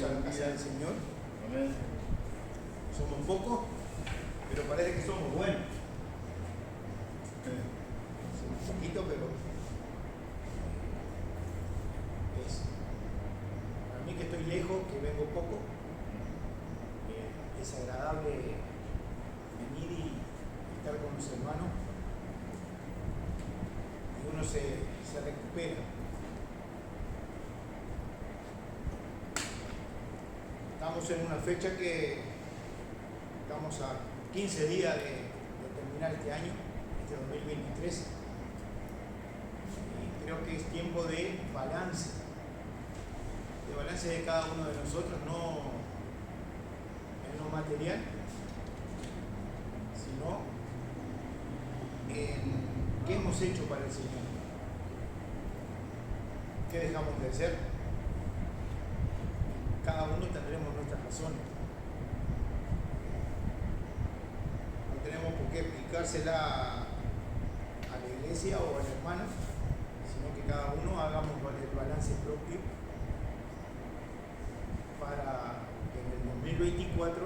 a la casa del Señor. Amén. Somos pocos, pero parece que somos buenos. Somos poquitos, pero es para mí, que estoy lejos, que vengo poco, es agradable venir y estar con los hermanos y uno se recupera. Estamos en una fecha que estamos a 15 días de terminar este año, este 2023, y creo que es tiempo de balance de cada uno de nosotros, no en lo material, sino en qué hemos hecho para el Señor, qué dejamos de hacer. Cada uno tendremos nuestras razones. No tenemos por qué explicársela a la iglesia o al hermano, sino que cada uno hagamos el balance propio para que en el 2024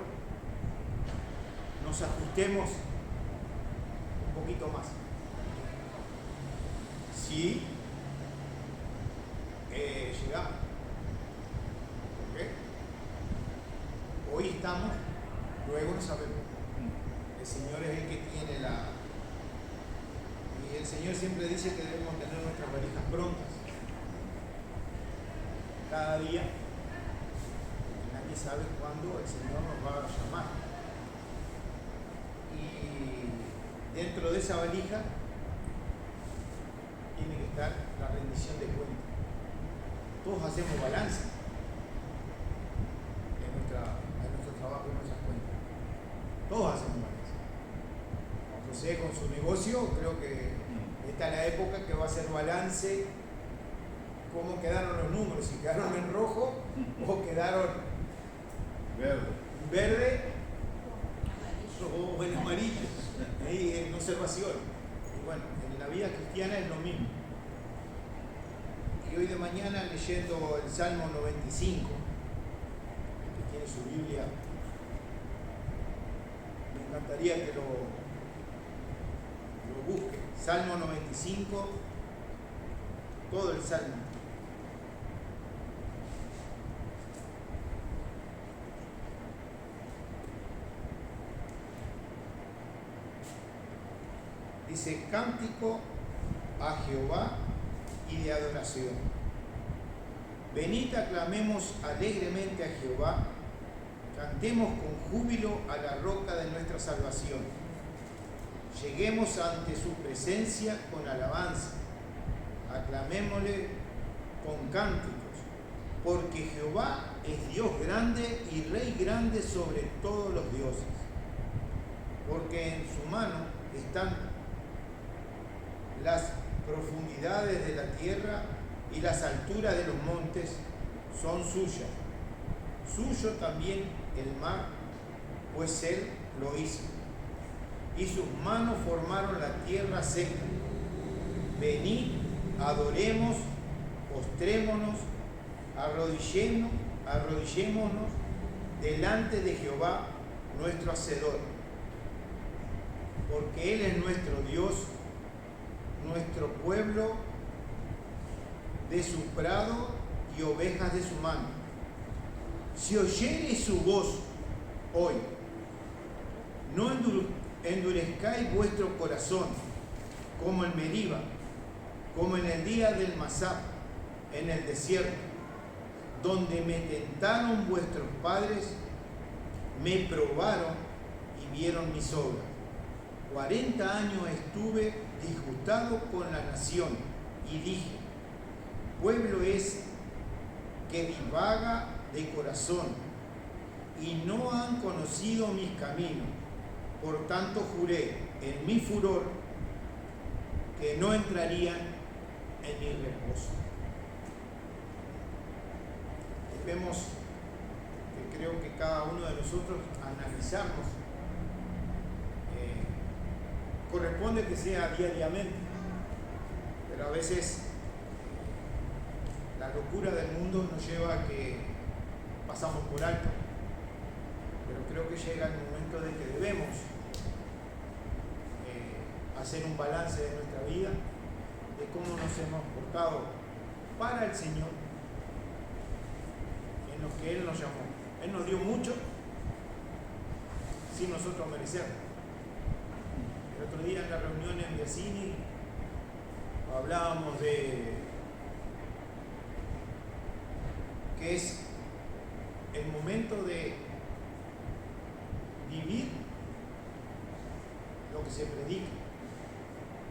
nos ajustemos un poquito más. Si llegamos. Hoy estamos, luego no sabemos. El Señor es el que tiene y el Señor siempre dice que debemos tener nuestras valijas prontas. Cada día, nadie sabe cuándo el Señor nos va a llamar. Y dentro de esa valija tiene que estar la rendición de cuentas. Todos hacemos balance en nuestro trabajo y nuestras cuentas. Todos hacemos balance. José con su negocio, creo que esta es la época que va a hacer balance, cómo quedaron los números, si quedaron en rojo o quedaron verde o en amarillo. Ahí en observación. Y bueno, en la vida cristiana es lo mismo. Y hoy de mañana, leyendo el Salmo 95, el que tiene su Biblia, me encantaría que lo busque. Salmo 95, todo el Salmo. Dice: cántico a Jehová y de adoración. Venid, aclamemos alegremente a Jehová, cantemos con júbilo a la roca de nuestra salvación. Lleguemos ante su presencia con alabanza, aclamémosle con cánticos, porque Jehová es Dios grande y Rey grande sobre todos los dioses, porque en su mano están las profundidades de la tierra y las alturas de los montes son suyas. Suyo también el mar, pues él lo hizo. Y sus manos formaron la tierra seca. Venid, adoremos, postrémonos, arrodillémonos delante de Jehová, nuestro Hacedor. Porque Él es nuestro Dios, nuestro pueblo de su prado y ovejas de su mano. Si oyere su voz hoy, no endurezcáis vuestro corazón como en Meriba, como en el día del Masá, en el desierto, donde me tentaron vuestros padres, me probaron y vieron mis obras. 40 años estuve disgustado con la nación y dije: pueblo es que divaga de corazón y no han conocido mis caminos. Por tanto juré en mi furor que no entrarían en mi reposo. Vemos que creo que cada uno de nosotros analizarnos corresponde que sea diariamente, pero a veces la locura del mundo nos lleva a que pasamos por alto, pero creo que llega el momento de que debemos hacer un balance de nuestra vida, de cómo nos hemos portado para el Señor, en lo que Él nos llamó. Él nos dio mucho sin nosotros merecerlo. El otro día en la reunión en Biasini hablábamos de que es el momento de vivir lo que se predica,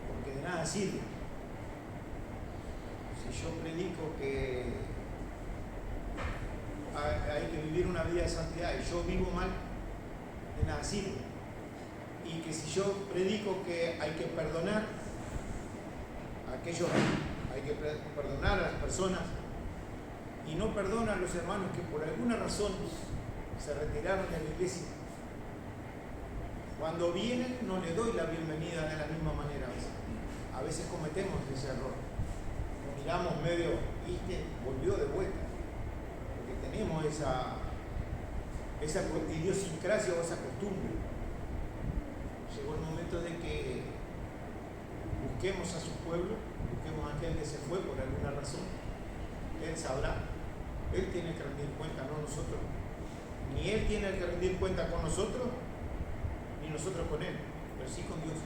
porque de nada sirve. Si yo predico que hay que vivir una vida de santidad y yo vivo mal, de nada sirve. Y que si yo predico que hay que perdonar a aquellos, hay que perdonar a las personas, y no perdonan a los hermanos que por alguna razón se retiraron de la iglesia, cuando vienen no les doy la bienvenida de la misma manera. A veces cometemos ese error, nos miramos medio, ¿viste? Volvió de vuelta, porque tenemos esa idiosincrasia o esa costumbre. Llegó el momento de que busquemos a su pueblo, busquemos a aquel que se fue por alguna razón. Él sabrá, Él tiene que rendir cuenta, no nosotros. Ni Él tiene que rendir cuenta con nosotros, ni nosotros con Él, pero sí con Dios.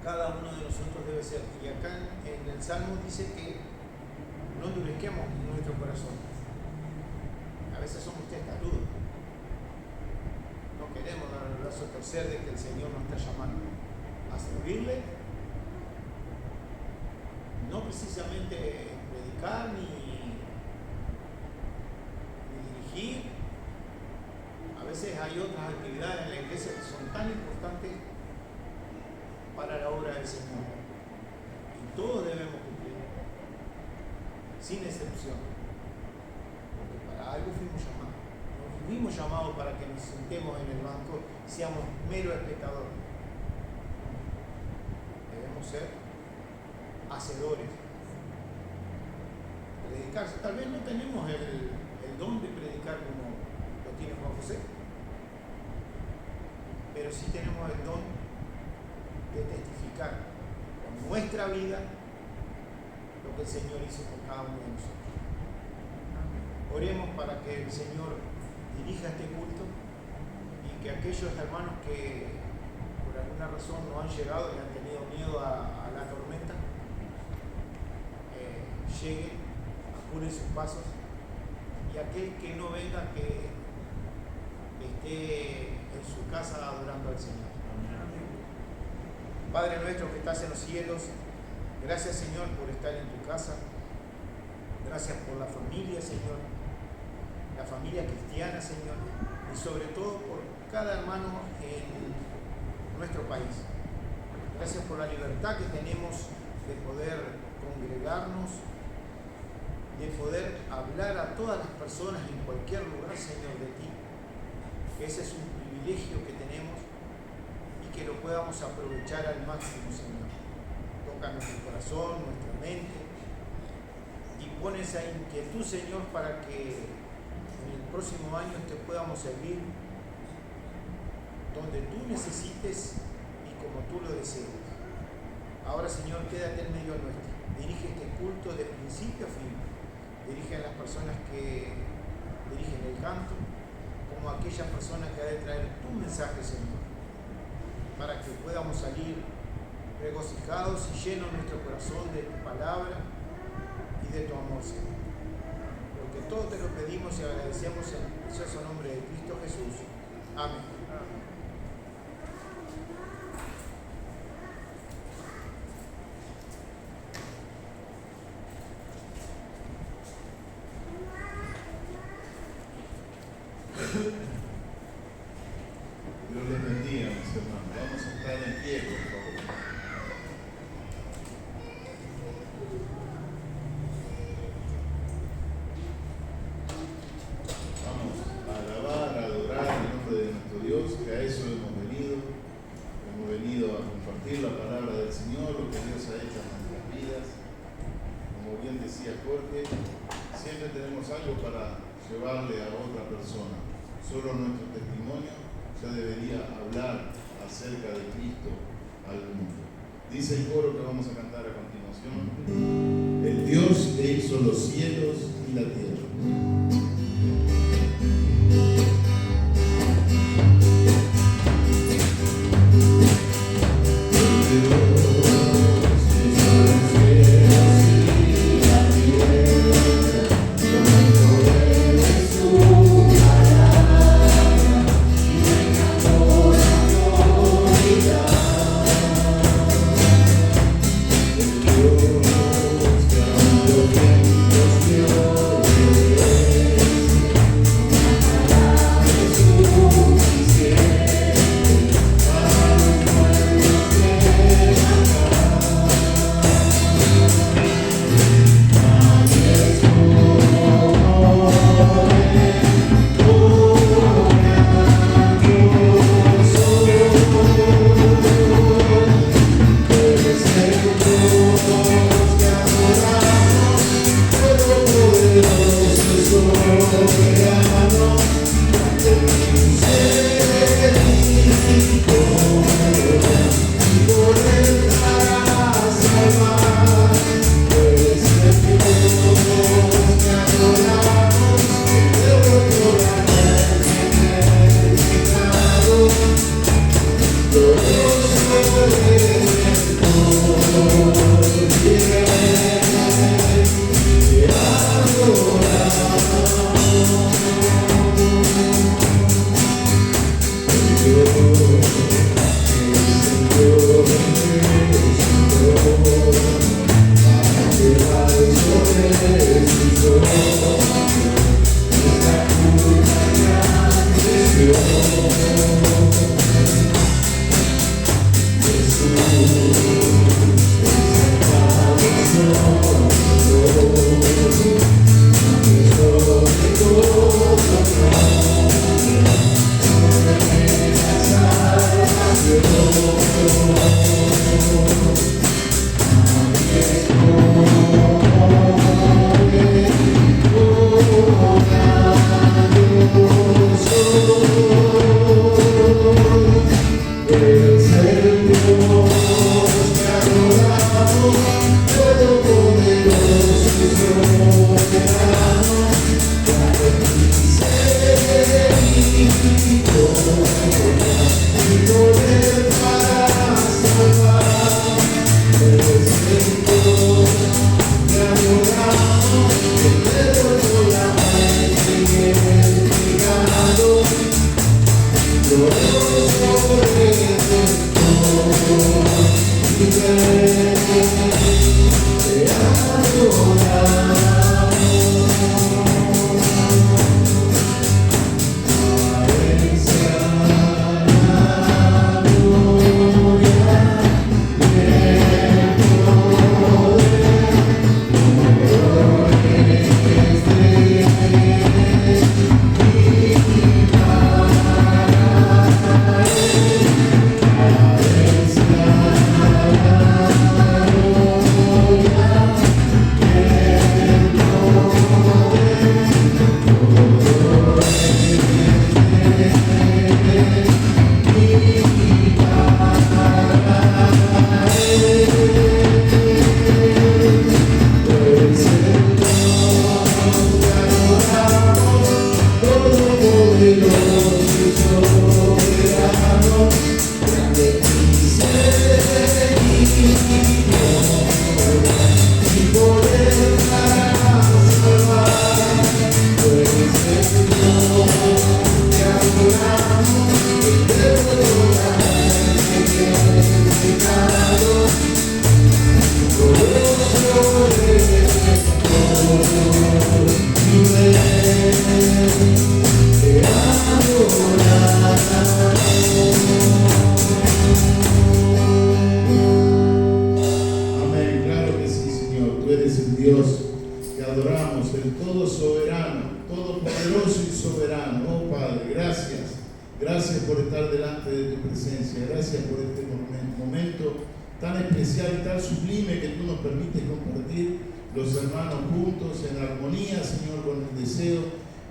Cada uno de nosotros debe ser. Y acá en el Salmo dice que no endurezcamos nuestro corazón. A veces somos testarudos. No queremos dar el brazo a torcer de que el Señor nos está llamando a servirle, no precisamente predicar ni dirigir. A veces hay otras actividades en la iglesia que son tan importantes para la obra del Señor, y todos debemos cumplir, sin excepción, porque para algo fuimos llamados. No fuimos llamados para que nos sentemos en el banco, seamos meros espectadores. Debemos ser hacedores, predicar. Tal vez no tenemos el don de predicar como lo tiene Juan José, pero sí tenemos el don de testificar con nuestra vida lo que el Señor hizo con cada uno de nosotros. Oremos para que el Señor dirija este culto y que aquellos hermanos que por alguna razón no han llegado y han tenido miedo a la tormenta, lleguen, apuren sus pasos, y aquel que no venga, que esté en su casa adorando al Señor. Padre nuestro que estás en los cielos, gracias Señor por estar en tu casa, gracias por la familia Señor, la familia cristiana Señor, y sobre todo por cada hermano en nuestro país. Gracias por la libertad que tenemos de poder congregarnos, de poder hablar a todas las personas en cualquier lugar Señor de ti. Ese es un privilegio que tenemos, que lo podamos aprovechar al máximo, Señor. Toca nuestro corazón, nuestra mente, y pon esa inquietud, Señor, para que en el próximo año te podamos servir donde tú necesites y como tú lo desees. Ahora, Señor, quédate en medio nuestro. Dirige este culto de principio a fin. Dirige a las personas que dirigen el canto, como a aquellas personas que ha de traer tu mensaje, Señor, para que podamos salir regocijados y llenos nuestro corazón de tu palabra y de tu amor, Señor. Porque todo te lo pedimos y agradecemos en el precioso nombre de Cristo Jesús. Amén. Dios les bendiga, mis hermanos. Vamos a estar en pie, por favor. Vamos a alabar, a adorar el nombre de nuestro Dios, que a eso hemos venido. Hemos venido a compartir la palabra del Señor, lo que Dios ha hecho en nuestras vidas. Como bien decía Jorge, siempre tenemos algo para llevarle a otra persona. Solo nuestro testimonio ya debería hablar acerca de Cristo al mundo. Dice el coro que vamos a cantar a continuación: el Dios que hizo los cielos y la tierra.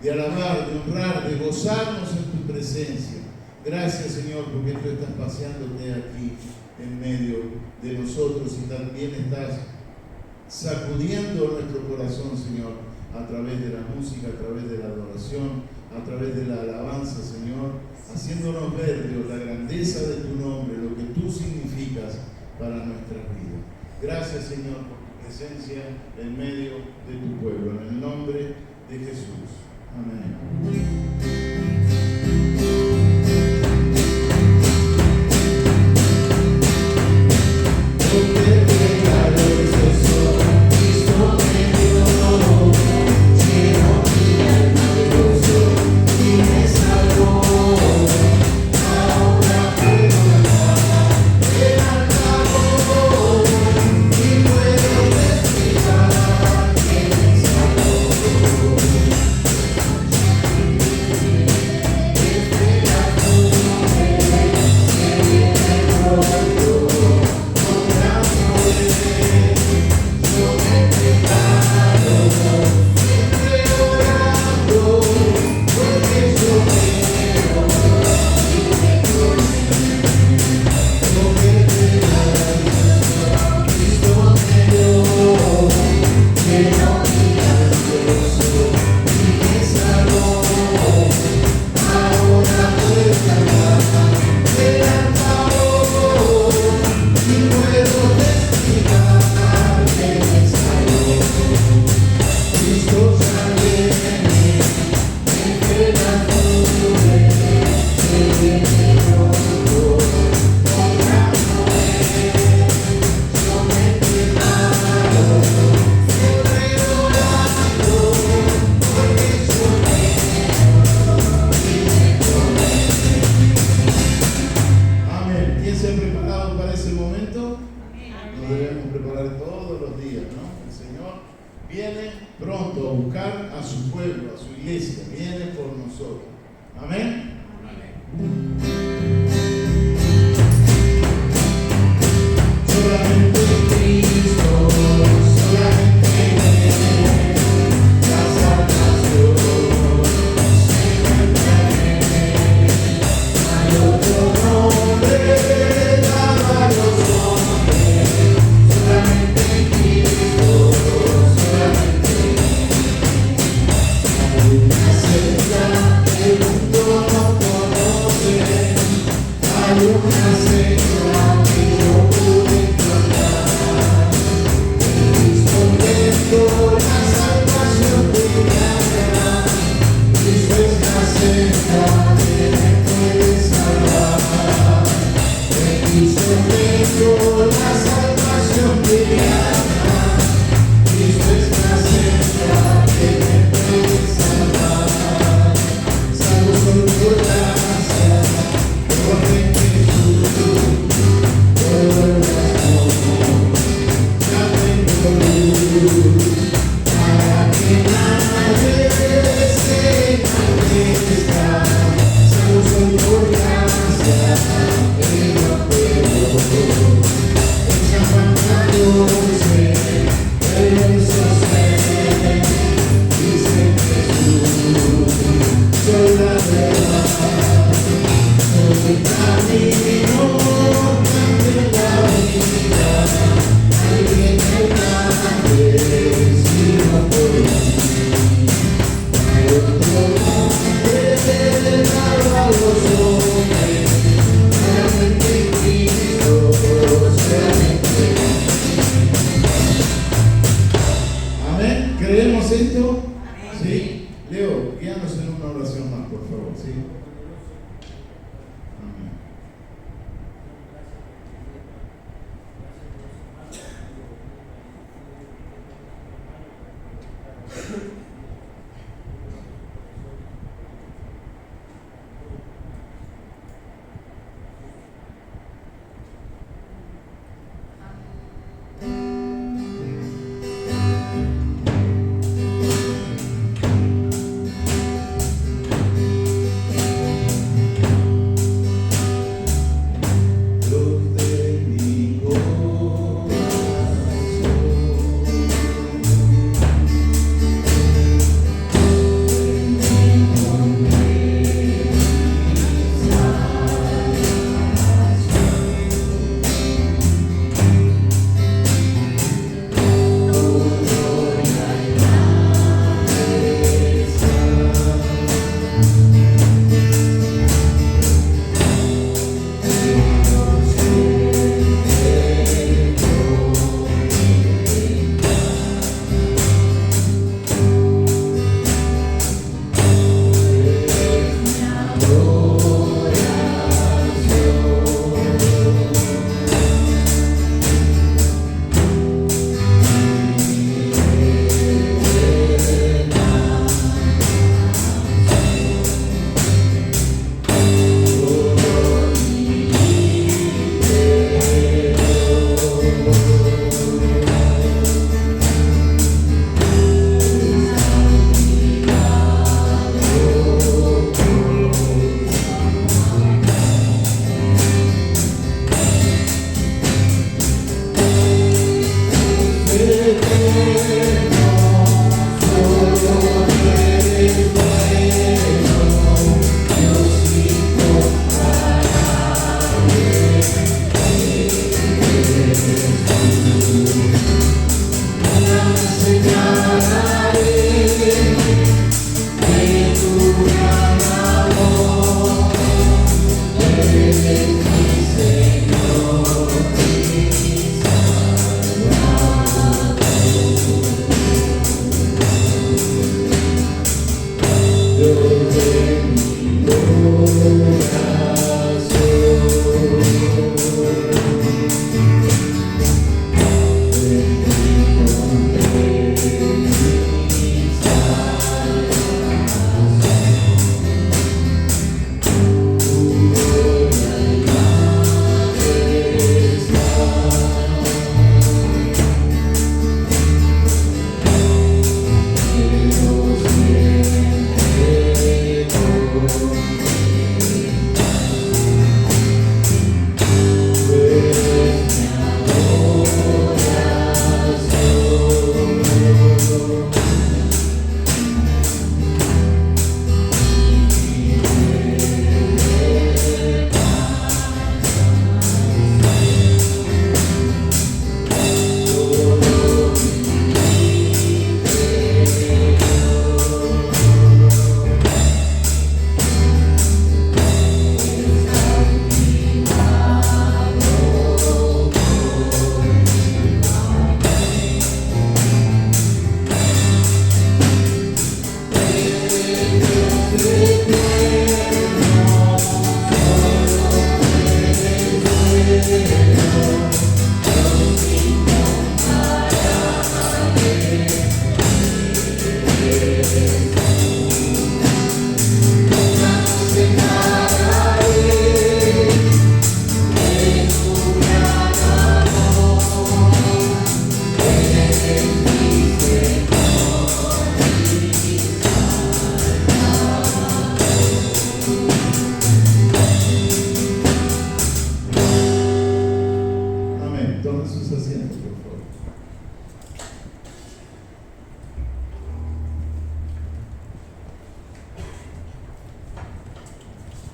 de alabar, de honrar, de gozarnos en tu presencia. Gracias, Señor, porque tú estás paseándote aquí en medio de nosotros y también estás sacudiendo nuestro corazón, Señor, a través de la música, a través de la adoración, a través de la alabanza, Señor, haciéndonos ver, Dios, la grandeza de tu nombre, lo que tú significas para nuestras vidas. Gracias, Señor, por tu presencia en medio de tu pueblo. En el nombre de Jesús. Amén.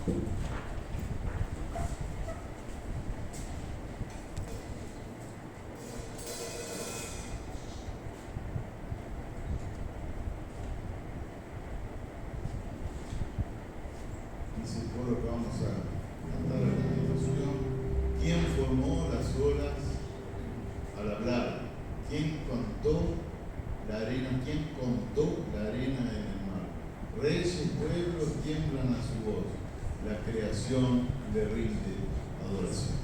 Dice el coro que vamos a cantar a continuación. ¿Quién formó las olas al hablar? ¿Quién contó la arena? ¿Quién contó la arena en el mar? Reyes y pueblos tiemblan a su voz. La creación le rinde adoración.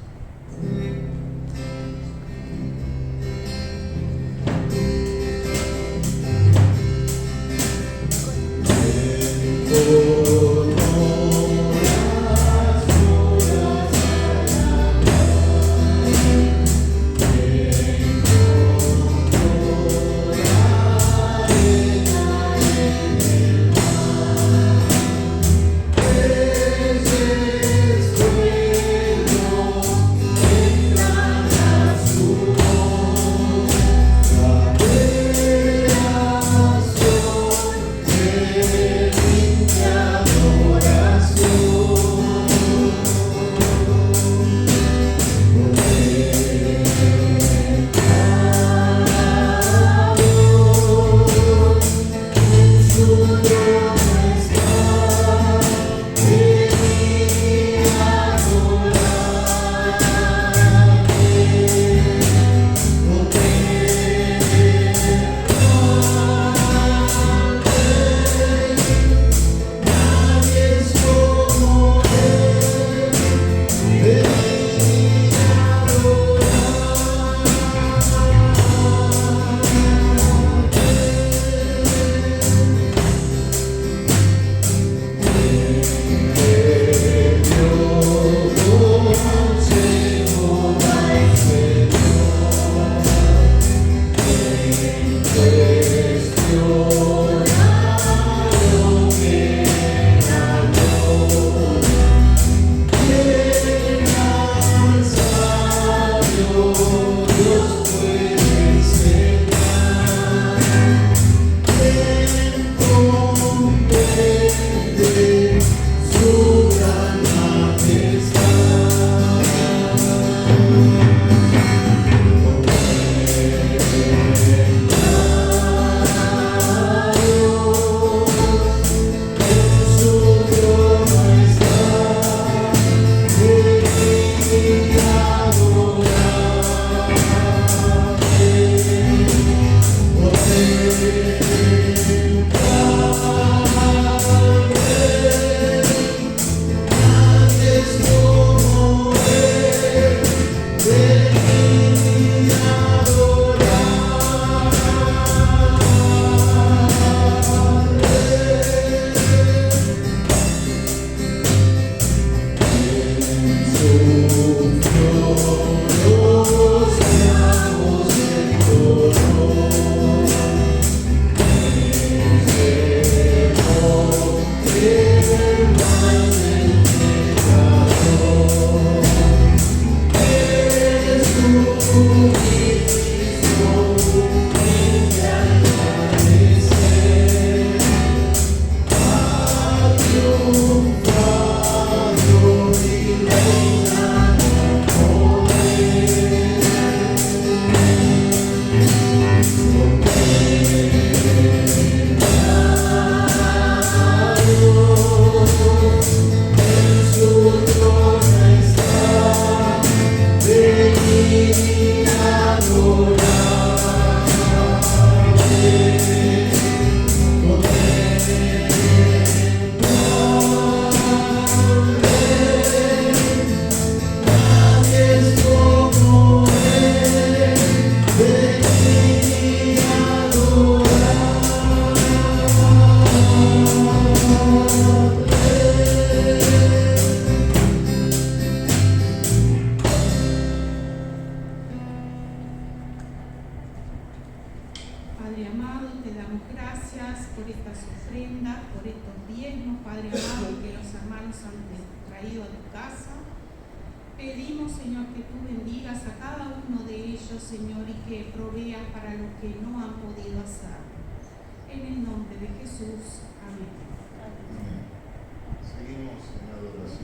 Seguimos en adoración.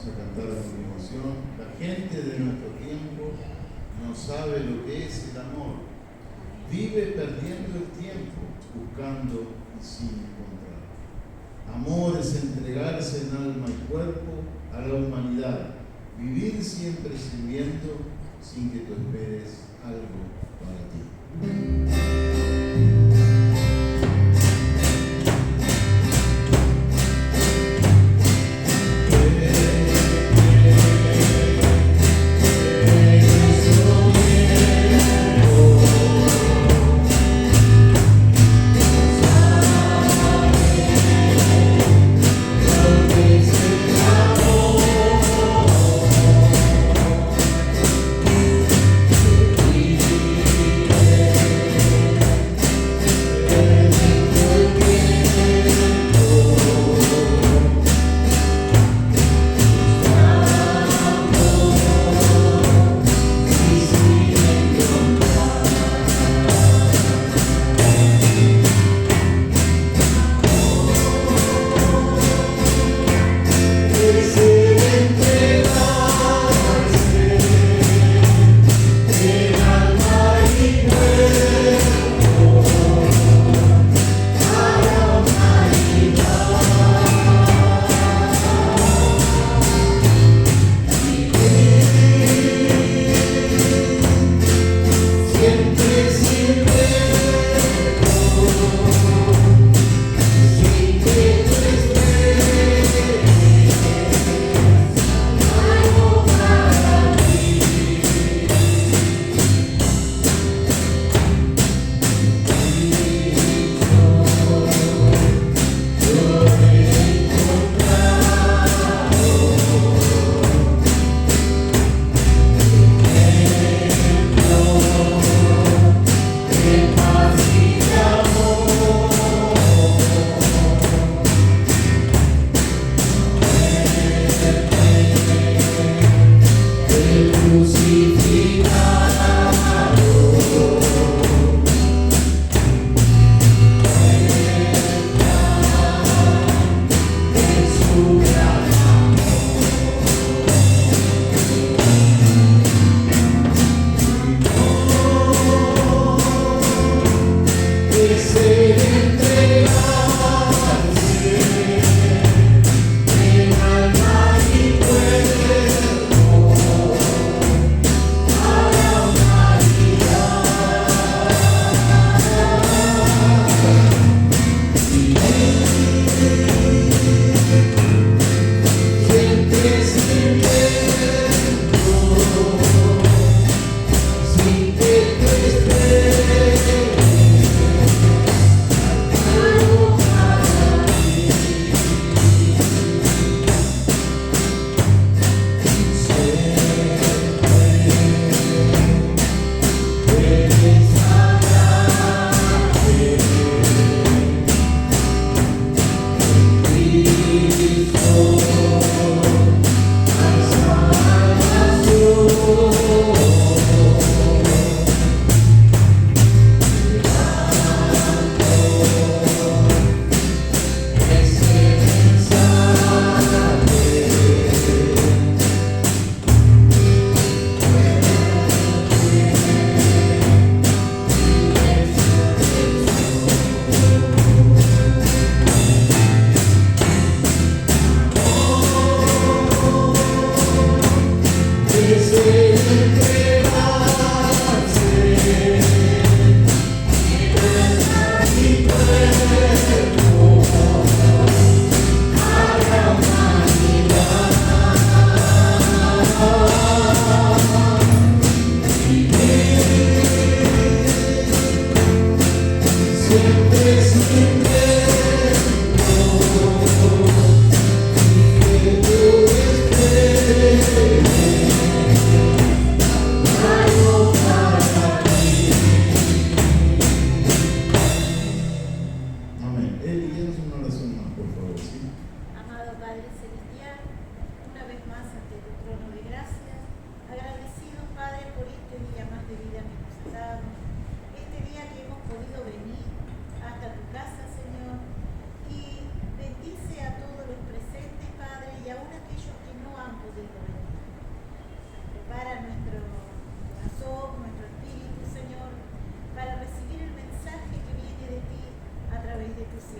a cantar a continuación. La gente de nuestro tiempo no sabe lo que es el amor. Vive perdiendo el tiempo, buscando y sin encontrar. Amor es entregarse en alma y cuerpo a la humanidad. Vivir siempre sirviendo sin que tú esperes algo para ti.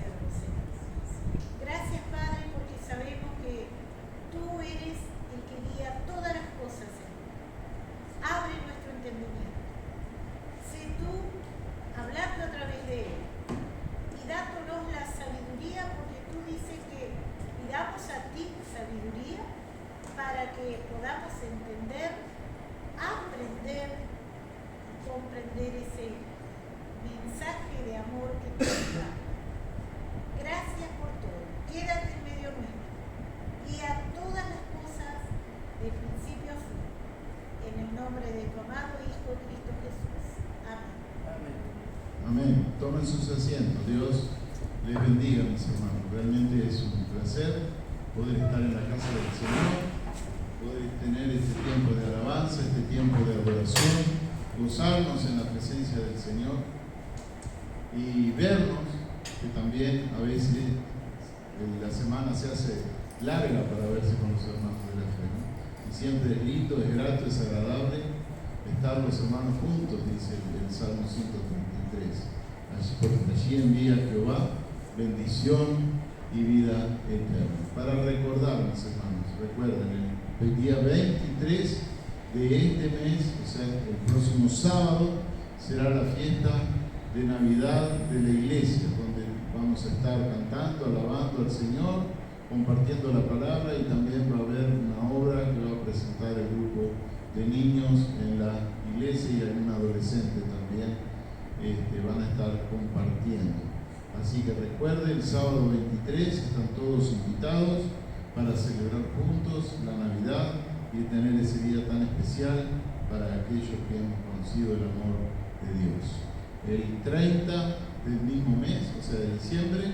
siervos, Señor. Gracias, Padre, porque sabemos que tú eres el que guía todas las cosas, Señor. Abre nuestro entendimiento. Sé tú hablando a través de él y dándonos la sabiduría, porque tú dices que pidamos a ti sabiduría para que podamos entender, aprender y comprender ese mensaje de amor que tú nos das. Gracias por todo. Quédate en medio nuestro. Guía todas las cosas de principio a fin. En el nombre de tu amado Hijo Cristo Jesús. Amén. Amén. Tomen sus asientos. Dios les bendiga, mis hermanos. Realmente es un placer poder estar en la casa del Señor, poder tener este tiempo de alabanza, este tiempo de adoración, gozarnos en la presencia del Señor y vernos, que también a veces la semana se hace larga para verse con los hermanos de la fe, ¿no? Y siempre es lindo, es grato, es agradable estar los hermanos juntos, dice el Salmo 133. Allí envía Jehová bendición y vida eterna. Para recordar, mis hermanos, recuerden, el día 23 de este mes, o sea, el próximo sábado, será la fiesta de Navidad de la iglesia, donde vamos a estar cantando, alabando al Señor, compartiendo la palabra, y también va a haber una obra que va a presentar el grupo de niños en la iglesia, y algún adolescente también van a estar compartiendo. Así que recuerden, el sábado 23 están todos invitados para celebrar juntos la Navidad y tener ese día tan especial para aquellos que hemos conocido el amor de Dios. El 30 del mismo mes, o sea, de diciembre,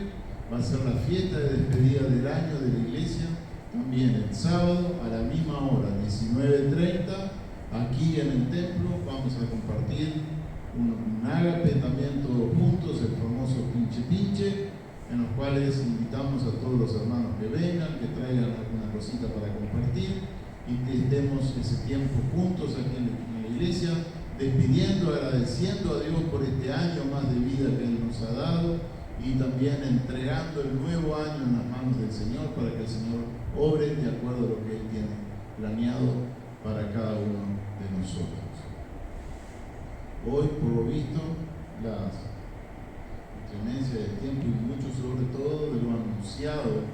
va a ser la fiesta de despedida del año de la iglesia, también el sábado a la misma hora, 19:30, aquí en el templo. Vamos a compartir un ágape también todos juntos, el famoso pinche pinche, en los cuales invitamos a todos los hermanos que vengan, que traigan alguna cosita para compartir, y que estemos ese tiempo juntos aquí en la iglesia, despidiendo, agradeciendo a Dios por este año más de vida que Él nos ha dado, y también entregando el nuevo año en las manos del Señor, para que el Señor obre de acuerdo a lo que Él tiene planeado para cada uno de nosotros. Hoy, por lo visto, las inclemencias del tiempo, y mucho sobre todo de lo anunciado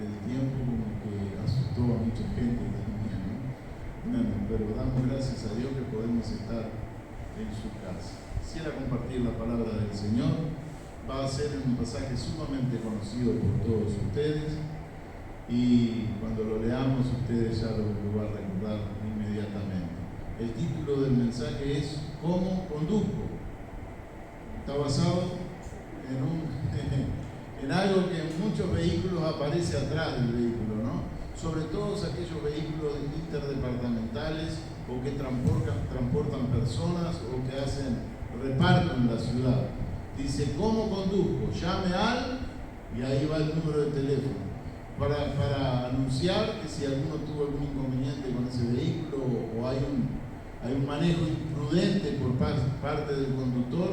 del tiempo, como que asustó a mucha gente también, ¿no? Bueno, pero damos gracias a Dios que podemos estar en su casa. Quisiera compartir la palabra del Señor. Va a ser un pasaje sumamente conocido por todos ustedes, y cuando lo leamos ustedes ya lo van a recordar inmediatamente. El título del mensaje es ¿Cómo conduzco? Está basado en algo que en muchos vehículos aparece atrás del vehículo, ¿no? Sobre todo aquellos vehículos interdepartamentales o que transportan personas o que hacen reparto en la ciudad. Dice, ¿cómo conduzco? Llame al, y ahí va el número de teléfono, para anunciar que si alguno tuvo algún inconveniente con ese vehículo o hay un manejo imprudente por parte del conductor,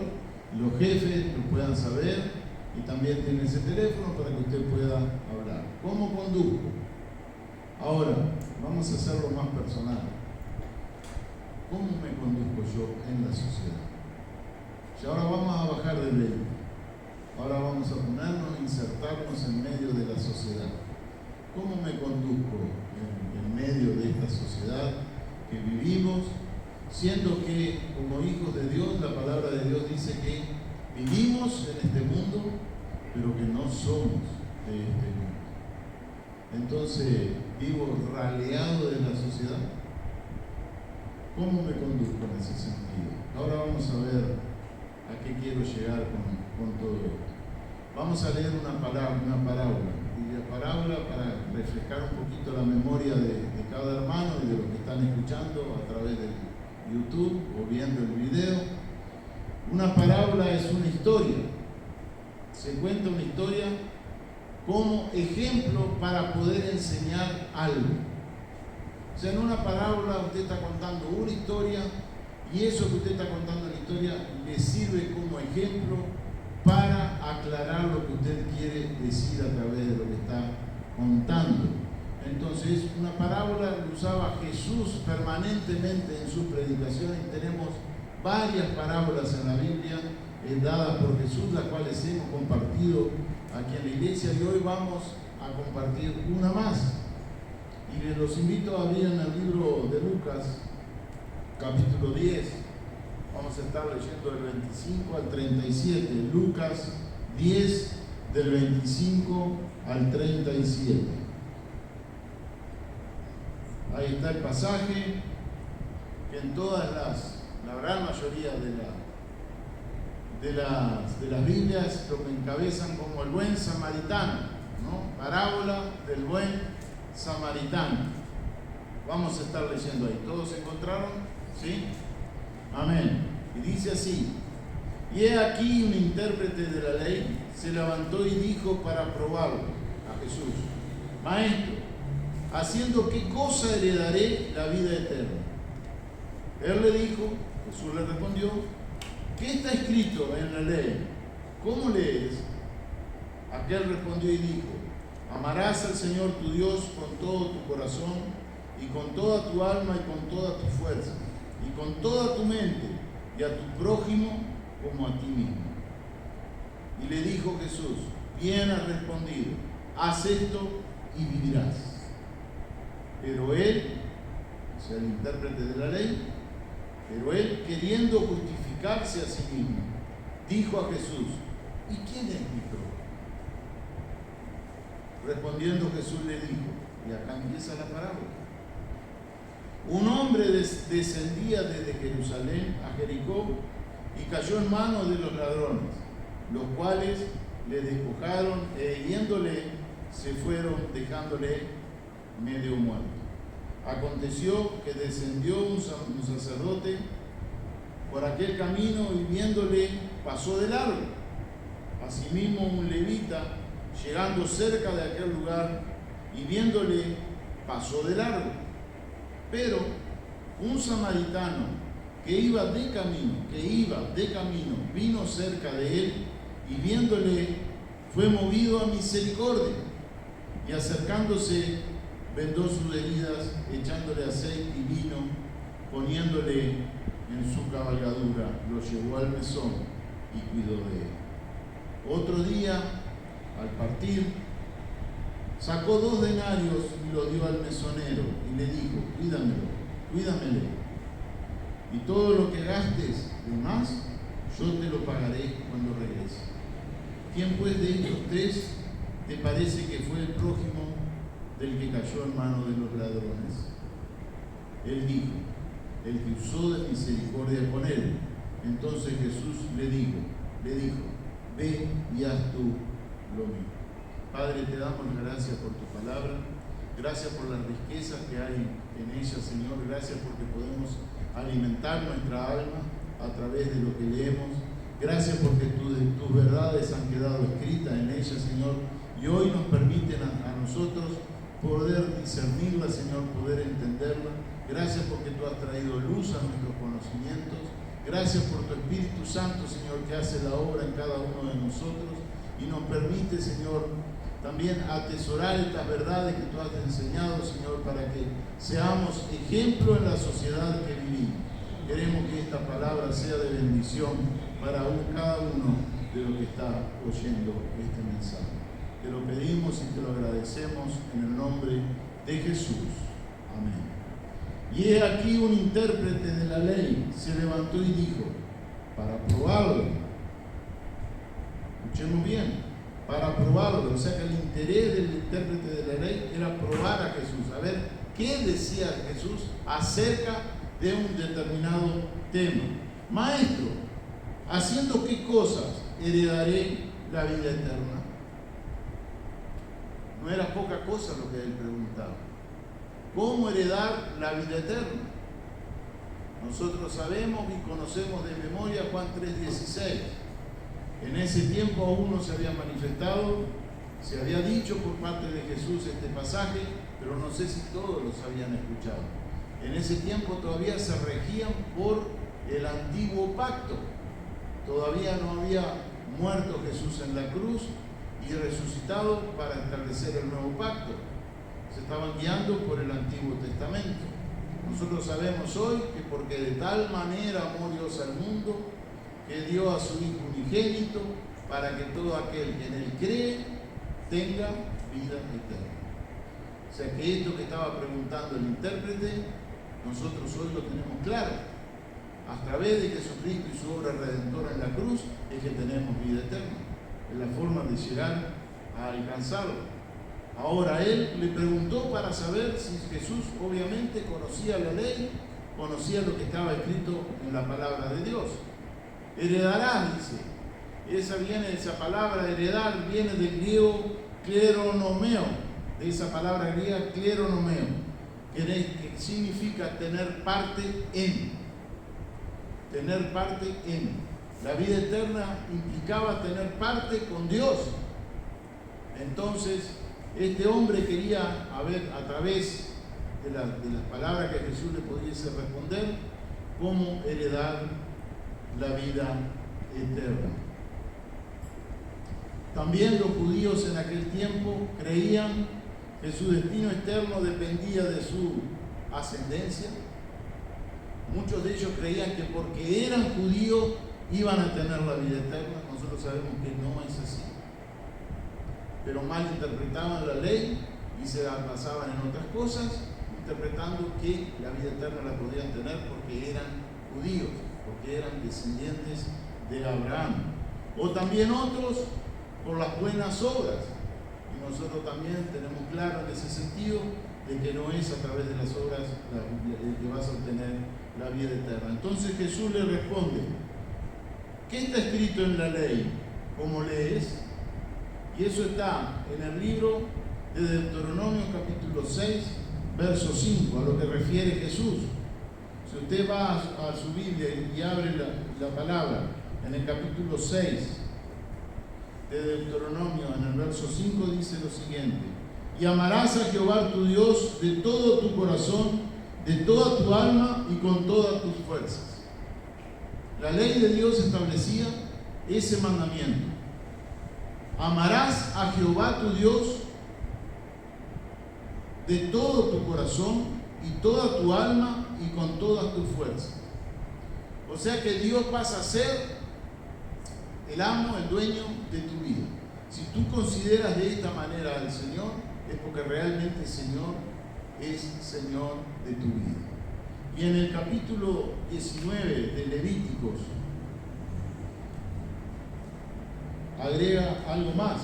los jefes lo puedan saber, y también tiene ese teléfono para que usted pueda hablar. ¿Cómo conduzco? Ahora, vamos a hacerlo más personal. ¿Cómo me conduzco yo en la sociedad? Y ahora vamos a bajar del vehículo. Ahora vamos a ponernos, insertarnos en medio de la sociedad. ¿Cómo me conduzco en medio de esta sociedad que vivimos? Siendo que como hijos de Dios, la palabra de Dios dice que vivimos en este mundo, pero que no somos de este mundo. Entonces, vivo raleado de la sociedad. ¿Cómo me conduzco en ese sentido? Ahora vamos a ver a qué quiero llegar con todo esto. Vamos a leer una parábola. Y la parábola, para refrescar un poquito la memoria de cada hermano y de los que están escuchando a través de YouTube o viendo el video. Una parábola es una historia. Se cuenta una historia como ejemplo para poder enseñar algo. O sea, en una parábola usted está contando una historia, y eso que usted está contando en la historia le sirve como ejemplo para aclarar lo que usted quiere decir a través de lo que está contando. Entonces, una parábola lo usaba Jesús permanentemente en sus predicaciones. Tenemos varias parábolas en la Biblia dadas por Jesús, las cuales hemos compartido aquí en la iglesia, y hoy vamos a compartir una más. Y los invito a abrir en el libro de Lucas, capítulo 10. Vamos a estar leyendo del 25 al 37. Lucas 10, del 25 al 37. Ahí está el pasaje que en todas la gran mayoría de las Biblias lo encabezan como el buen samaritano, ¿no? Parábola del buen samaritano. Vamos a estar leyendo ahí. ¿Todos se encontraron? ¿Sí? Amén. Y dice así: y he aquí un intérprete de la ley se levantó y dijo para probarlo a Jesús: Maestro, ¿haciendo qué cosa heredaré la vida eterna? Él le dijo, Jesús le respondió: ¿qué está escrito en la ley? ¿Cómo lees? Aquel respondió y dijo: amarás al Señor tu Dios con todo tu corazón y con toda tu alma y con toda tu fuerza y con toda tu mente, y a tu prójimo como a ti mismo. Y le dijo Jesús: bien has respondido, haz esto y vivirás. Pero él, o sea, el intérprete de la ley, queriendo justificarse a sí mismo, dijo a Jesús: ¿y quién es mi prójimo? Respondiendo Jesús le dijo, y acá empieza la parábola: un hombre descendía desde Jerusalén a Jericó y cayó en manos de los ladrones, los cuales le despojaron e hiriéndole se fueron, dejándole medio muerto. Aconteció que descendió un sacerdote por aquel camino y viéndole pasó de largo. Asimismo un levita, llegando cerca de aquel lugar y viéndole pasó de largo. Pero un samaritano que iba de camino vino cerca de él y viéndole fue movido a misericordia, y acercándose vendó sus heridas, echándole aceite y vino, poniéndole en su cabalgadura, lo llevó al mesón y cuidó de él. Otro día, al partir, sacó 2 denarios y lo dio al mesonero y le dijo: cuídamele, y todo lo que gastes de más, yo te lo pagaré cuando regrese. ¿Quién pues de estos 3 te parece que fue el prójimo del que cayó en manos de los ladrones? Él dijo: el que usó de misericordia con él. Entonces Jesús le dijo: ve y haz tú lo mismo. Padre, te damos las gracias por tu palabra, gracias por las riquezas que hay en ella, Señor, gracias porque podemos alimentar nuestra alma a través de lo que leemos, gracias porque tus verdades han quedado escritas en ella, Señor, y hoy nos permiten a nosotros poder discernirla, Señor, poder entenderla. Gracias porque tú has traído luz a nuestros conocimientos, gracias por tu Espíritu Santo, Señor, que hace la obra en cada uno de nosotros y nos permite, Señor, también atesorar estas verdades que tú has enseñado, Señor, para que seamos ejemplo en la sociedad que vivimos. Queremos que esta palabra sea de bendición para cada uno de los que está oyendo este mensaje. Te lo pedimos y te lo agradecemos en el nombre de Jesús. Amén. Y he aquí un intérprete de la ley se levantó y dijo, para probarlo, escuchemos bien, para probarlo, o sea que el interés del intérprete de la ley era probar a Jesús, a ver qué decía Jesús acerca de un determinado tema. Maestro, ¿haciendo qué cosas heredaré la vida eterna? No era poca cosa lo que él preguntaba. ¿Cómo heredar la vida eterna? Nosotros sabemos y conocemos de memoria Juan 3:16. En ese tiempo aún no se había manifestado, se había dicho por parte de Jesús este pasaje, pero no sé si todos los habían escuchado. En ese tiempo todavía se regían por el antiguo pacto. Todavía no había muerto Jesús en la cruz y resucitado para establecer el nuevo pacto. Se estaban guiando por el Antiguo Testamento. Nosotros sabemos hoy que porque de tal manera amó Dios al mundo, que dio a su Hijo unigénito, para que todo aquel que en él cree tenga vida eterna. O sea que esto que estaba preguntando el intérprete, nosotros hoy lo tenemos claro. A través de Jesucristo y su obra redentora en la cruz es que tenemos vida eterna. Es la forma de llegar a alcanzarlo. Ahora él le preguntó para saber si Jesús obviamente conocía la ley, conocía lo que estaba escrito en la palabra de Dios. Heredarás, dice. Esa palabra heredar viene del griego kleronomeo, de esa palabra griega kleronomeo, que significa tener parte en. Tener parte en. La vida eterna implicaba tener parte con Dios. Entonces, este hombre quería a través de las palabras que Jesús le pudiese responder, cómo heredar la vida eterna. También los judíos en aquel tiempo creían que su destino eterno dependía de su ascendencia. Muchos de ellos creían que porque eran judíos iban a tener la vida eterna. Nosotros sabemos que no es así. Pero mal interpretaban la ley y se la basaban en otras cosas, interpretando que la vida eterna la podían tener porque eran judíos, porque eran descendientes de Abraham. O también otros por las buenas obras. Y nosotros también tenemos claro en ese sentido de que no es a través de las obras que vas a obtener la vida eterna. Entonces Jesús le responde: ¿qué está escrito en la ley? ¿Cómo lees? Y eso está en el libro de Deuteronomio capítulo 6, verso 5, a lo que refiere Jesús. Si usted va a su Biblia y abre la palabra en el capítulo 6 de Deuteronomio, en el verso 5 dice lo siguiente: y amarás a Jehová tu Dios de todo tu corazón, de toda tu alma y con todas tus fuerzas. La ley de Dios establecía ese mandamiento. Amarás a Jehová tu Dios de todo tu corazón y toda tu alma y con todas tus fuerzas. O sea que Dios pasa a ser el amo, el dueño de tu vida. Si tú consideras de esta manera al Señor, es porque realmente el Señor es Señor de tu vida. Y en el capítulo 19 de Levíticos agrega algo más.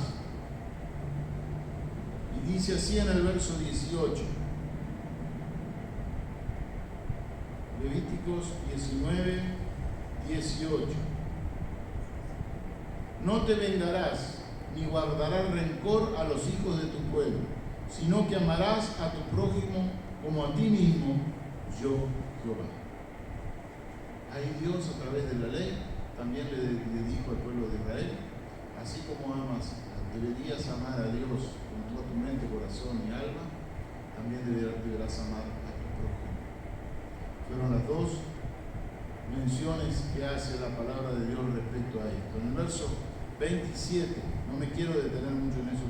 Y dice así en el verso 18. Levíticos 19, 18. No te vengarás ni guardarás rencor a los hijos de tu pueblo, sino que amarás a tu prójimo como a ti mismo, yo Jehová. Ahí Dios a través de la ley también le dijo al pueblo de Israel: así como deberías amar a Dios con toda tu mente, corazón y alma, también deberás amar a tu prójimo. Fueron las dos menciones que hace la palabra de Dios respecto a esto. En el verso 27, no me quiero detener mucho en esto,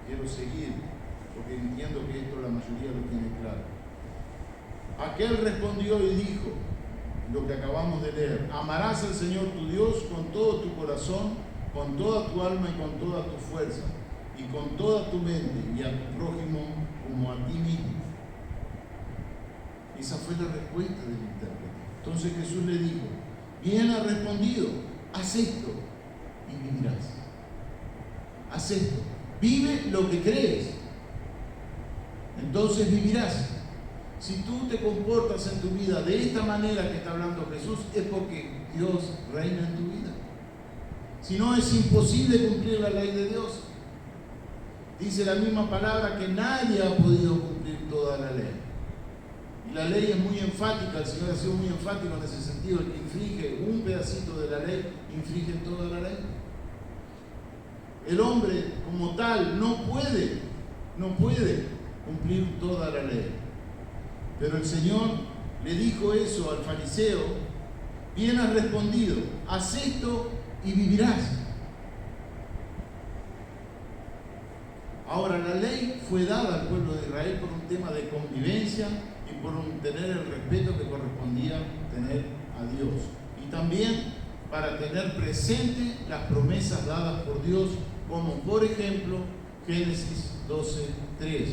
quiero seguir, porque entiendo que esto la mayoría lo tiene claro. Aquel respondió y dijo, lo que acabamos de leer: amarás al Señor tu Dios con todo tu corazón, con toda tu alma y con toda tu fuerza, y con toda tu mente, y a tu prójimo como a ti mismo. Esa fue la respuesta del intérprete. Entonces Jesús le dijo: bien has respondido, haz esto y vivirás. Haz esto, vive lo que crees, entonces vivirás. Si tú te comportas en tu vida de esta manera que está hablando Jesús, es porque Dios reina en tu vida. Si no, es imposible cumplir la ley de Dios. Dice la misma palabra que nadie ha podido cumplir toda la ley. Y la ley es muy enfática, el Señor ha sido muy enfático en ese sentido: el que infringe un pedacito de la ley, infringe toda la ley. El hombre como tal no puede cumplir toda la ley. Pero el Señor le dijo eso al fariseo: bien has respondido, haz esto y vivirás. Ahora, la ley fue dada al pueblo de Israel por un tema de convivencia y por tener el respeto que correspondía tener a Dios. Y también para tener presente las promesas dadas por Dios, como por ejemplo Génesis 12:3.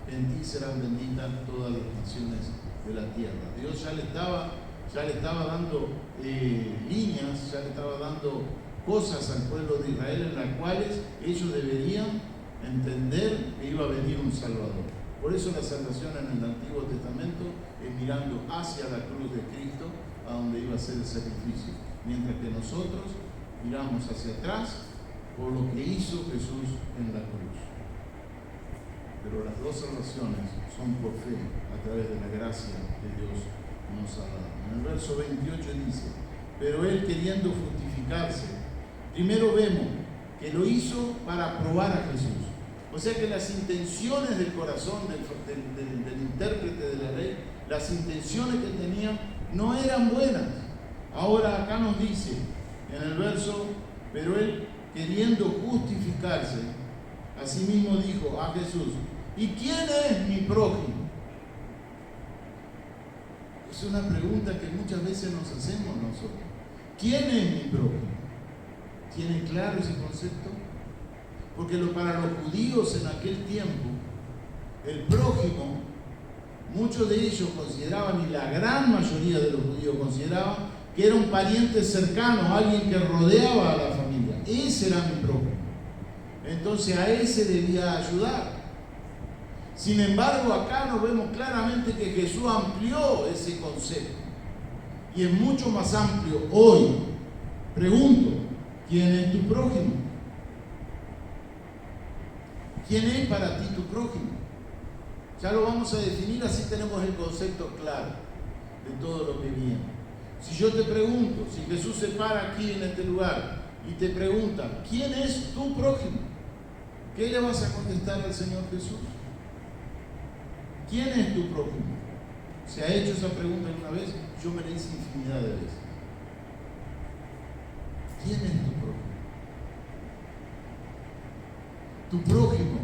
En ti serán benditas todas las naciones de la tierra. Dios ya le estaba dando líneas, ya le estaba dando cosas al pueblo de Israel en las cuales ellos deberían entender que iba a venir un Salvador. Por eso la salvación en el Antiguo Testamento es mirando hacia la cruz de Cristo, a donde iba a ser el sacrificio, mientras que nosotros miramos hacia atrás por lo que hizo Jesús en la cruz. Pero las dos salvaciones son por fe, a través de la gracia que Dios nos ha dado. En el verso 28 dice: pero él, queriendo justificarse, primero vemos que lo hizo para probar a Jesús. O sea que las intenciones del corazón del intérprete de la ley, las intenciones que tenía, no eran buenas. Ahora acá nos dice, en el verso, pero él, queriendo justificarse, asimismo dijo a Jesús: ¿y quién es mi prójimo? Es una pregunta que muchas veces nos hacemos nosotros. ¿Quién es mi prójimo? ¿Tiene claro ese concepto? Porque para los judíos en aquel tiempo, el prójimo, muchos de ellos consideraban, y la gran mayoría de los judíos consideraban, que era un pariente cercano, alguien que rodeaba a la familia. Ese era mi prójimo. Entonces a ese debía ayudar. Sin embargo, acá nos vemos claramente que Jesús amplió ese concepto. Y es mucho más amplio hoy. Pregunto, ¿quién es tu prójimo? ¿Quién es para ti tu prójimo? Ya lo vamos a definir, así tenemos el concepto claro de todo lo que viene. Si yo te pregunto, si Jesús se para aquí en este lugar y te pregunta, ¿quién es tu prójimo? ¿Qué le vas a contestar al Señor Jesús? ¿Quién es tu prójimo? ¿Se ha hecho esa pregunta alguna vez? Yo me la hice infinidad de veces. ¿Quién es tu prójimo? Tu prójimo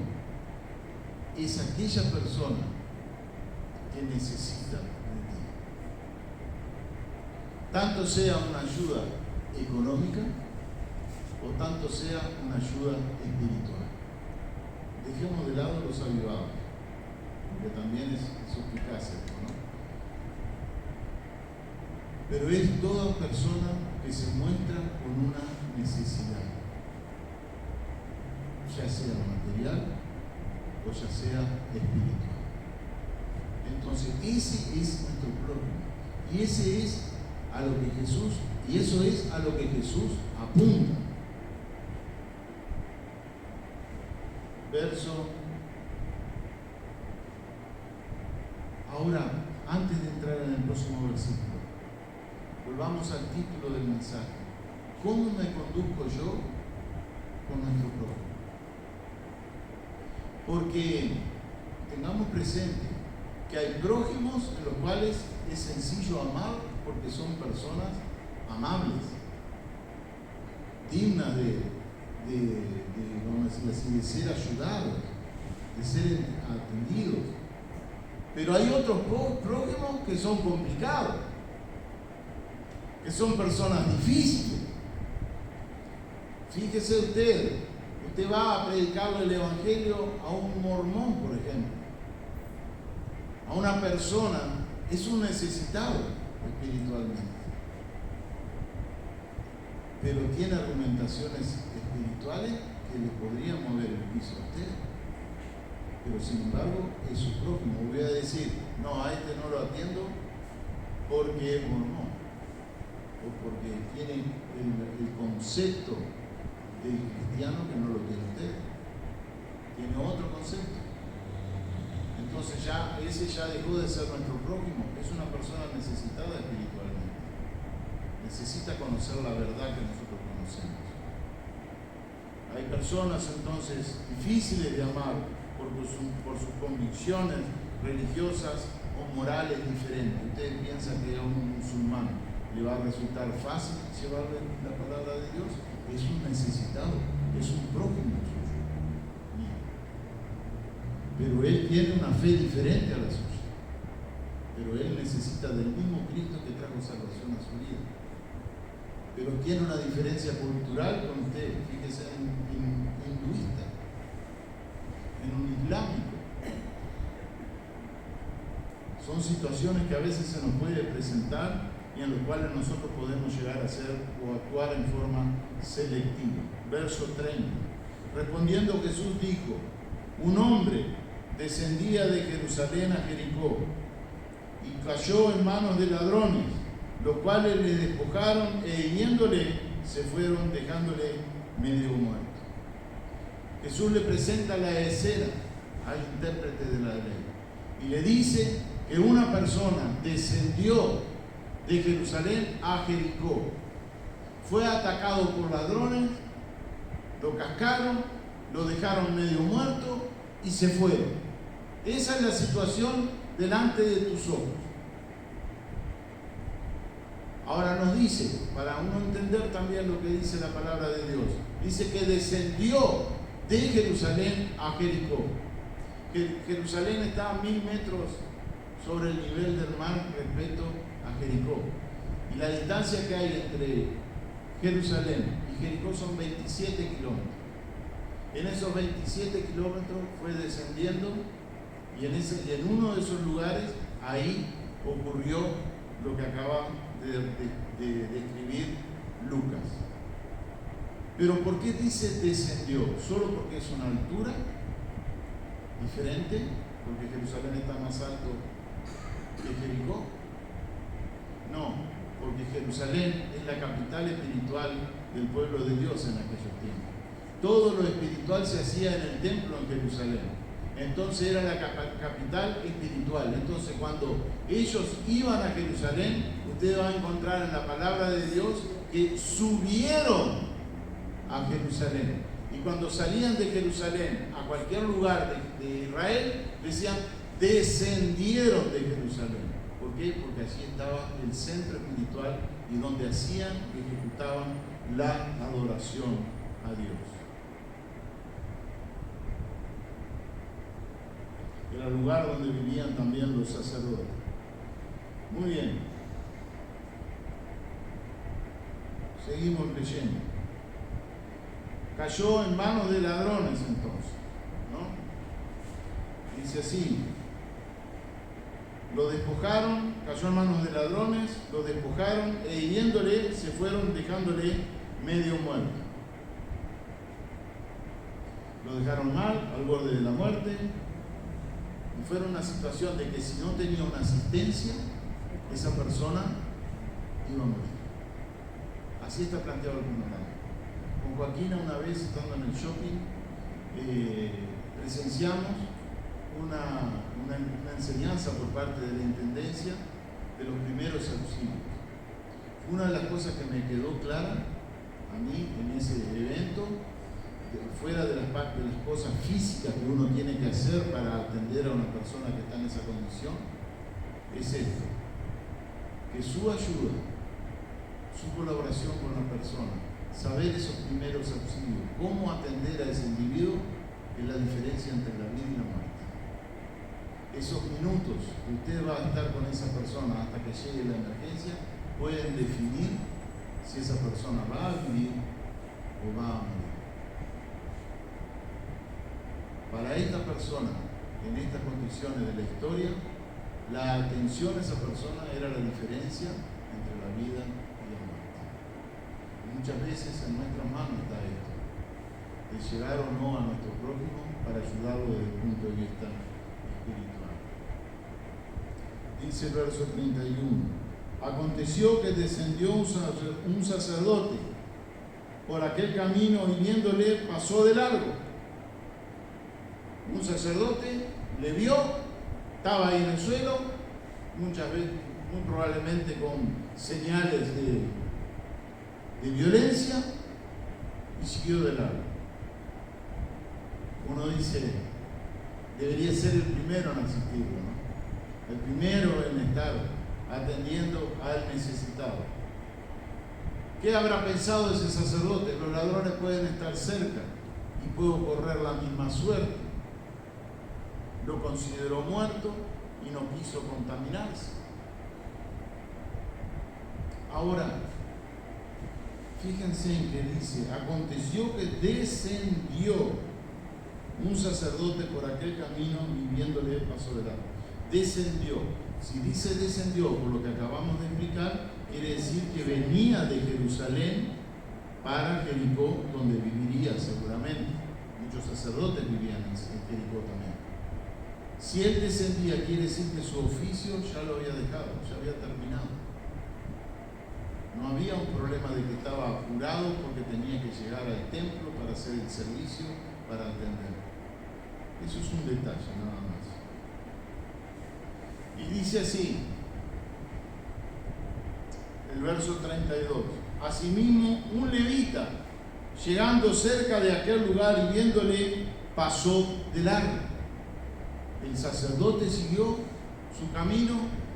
es aquella persona que necesita de ti. Tanto sea una ayuda económica o tanto sea una ayuda espiritual. Dejemos de lado los avivados, porque también es suficaz esto, ¿no? Pero es toda persona que se muestra con una necesidad, ya sea material o ya sea espiritual. Entonces ese es nuestro prójimo, y ese es a lo que Jesús, y eso es a lo que Jesús apunta. Ahora, antes de entrar en el próximo versículo, volvamos al título del mensaje. ¿Cómo me conduzco yo con nuestro prójimo? Porque tengamos presente que hay prójimos en los cuales es sencillo amar porque son personas amables, dignas vamos a decirlo así, de ser ayudados, de ser atendidos. Pero hay otros prójimos que son complicados, que son personas difíciles. Fíjese usted va a predicarle el evangelio a un mormón, por ejemplo, a una persona, es un necesitado espiritualmente, pero tiene argumentaciones espirituales que le podrían mover el piso a usted. Pero sin embargo es su prójimo. Voy a decir, no, a este no lo atiendo porque es mormón, o porque tiene el concepto del cristiano que no lo tiene usted, tiene otro concepto. Entonces ese ya dejó de ser nuestro prójimo, es una persona necesitada espiritualmente, necesita conocer la verdad que nosotros conocemos. Hay personas entonces difíciles de amar por sus convicciones religiosas o morales diferentes. ¿Ustedes piensan que a un musulmán le va a resultar fácil llevarle la palabra de Dios? es un necesitado, es un prójimo suyo. Pero él tiene una fe diferente a la suya. Pero él necesita del mismo Cristo que trajo salvación a su vida. Pero tiene una diferencia cultural con usted, fíjese, en un hinduista, en un islámico. Son situaciones que a veces se nos puede presentar y en las cuales nosotros podemos llegar a hacer o actuar en forma selectiva. Verso 30. Respondiendo Jesús dijo: un hombre descendía de Jerusalén a Jericó y cayó en manos de ladrones, los cuales le despojaron e hiriéndole se fueron, dejándole medio muerto. Jesús le presenta la escena al intérprete de la ley y le dice que una persona descendió de Jerusalén a Jericó, fue atacado por ladrones, lo cascaron, lo dejaron medio muerto y se fueron. Esa es la situación delante de tus ojos. Ahora nos dice, para uno entender también lo que dice la palabra de Dios, dice que descendió de Jerusalén a Jericó. Jerusalén está a 1000 metros sobre el nivel del mar respecto a Jericó. Y la distancia que hay entre Jerusalén y Jericó son 27 kilómetros. En esos 27 kilómetros fue descendiendo y en uno de esos lugares ahí ocurrió lo que acaba de describir Lucas. Pero ¿por qué dice descendió? ¿Solo porque es una altura diferente? ¿Porque Jerusalén está más alto que Jericó? No, porque Jerusalén es la capital espiritual del pueblo de Dios en aquellos tiempos. Todo lo espiritual se hacía en el templo en Jerusalén. Entonces era la capital espiritual. Entonces cuando ellos iban a Jerusalén, usted va a encontrar en la palabra de Dios que subieron a Jerusalén. Y cuando salían de Jerusalén a cualquier lugar de Israel, decían descendieron de Jerusalén. ¿Por qué? Porque allí estaba el centro espiritual y donde hacían y ejecutaban la adoración a Dios. Era el lugar donde vivían también los sacerdotes. Muy bien. Seguimos leyendo. Cayó en manos de ladrones entonces, ¿no? Dice así: lo despojaron, cayó en manos de ladrones, lo despojaron e hiriéndole se fueron, dejándole medio muerto. Lo dejaron mal, al borde de la muerte, y fue una situación de que si no tenía una asistencia, esa persona iba a morir. Así está planteado el panorama. Con Joaquina, una vez estando en el shopping, presenciamos una enseñanza por parte de la Intendencia de los primeros auxilios. Una de las cosas que me quedó clara a mí en ese evento, fuera de las cosas físicas que uno tiene que hacer para atender a una persona que está en esa condición, es esto: que su ayuda, su colaboración con la persona, saber esos primeros auxilios, cómo atender a ese individuo, es la diferencia entre la vida y la muerte. Esos minutos que usted va a estar con esa persona hasta que llegue la emergencia pueden definir si esa persona va a vivir o va a morir. Para esta persona, en estas condiciones de la historia, la atención a esa persona era la diferencia entre la vida y la muerte. Y muchas veces en nuestras manos está esto, de llegar o no a nuestro prójimo para ayudarlo desde el punto de vista espiritual. Dice el verso 31: aconteció que descendió un sacerdote por aquel camino y viéndole pasó de largo. Un sacerdote le vio, estaba ahí en el suelo, muchas veces, muy probablemente con señales de violencia, y siguió de largo. Uno dice, debería ser el primero en asistirlo, ¿no? El primero en estar atendiendo al necesitado. ¿Qué habrá pensado ese sacerdote? Los ladrones pueden estar cerca y puedo correr la misma suerte. Lo consideró muerto y no quiso contaminarse. Ahora, fíjense en que dice, aconteció que descendió un sacerdote por aquel camino y viéndole pasó de largo. Descendió. Si dice descendió, por lo que acabamos de explicar, quiere decir que venía de Jerusalén para Jericó, donde viviría seguramente. Muchos sacerdotes vivían en Jericó también. Si él descendía, quiere decir que su oficio ya lo había dejado, ya había terminado. No había un problema de que estaba apurado porque tenía que llegar al templo para hacer el servicio, para atender. Eso es un detalle, nada más. Y dice así, el verso 32, asimismo un levita, llegando cerca de aquel lugar y viéndole, pasó de largo. El sacerdote siguió su camino,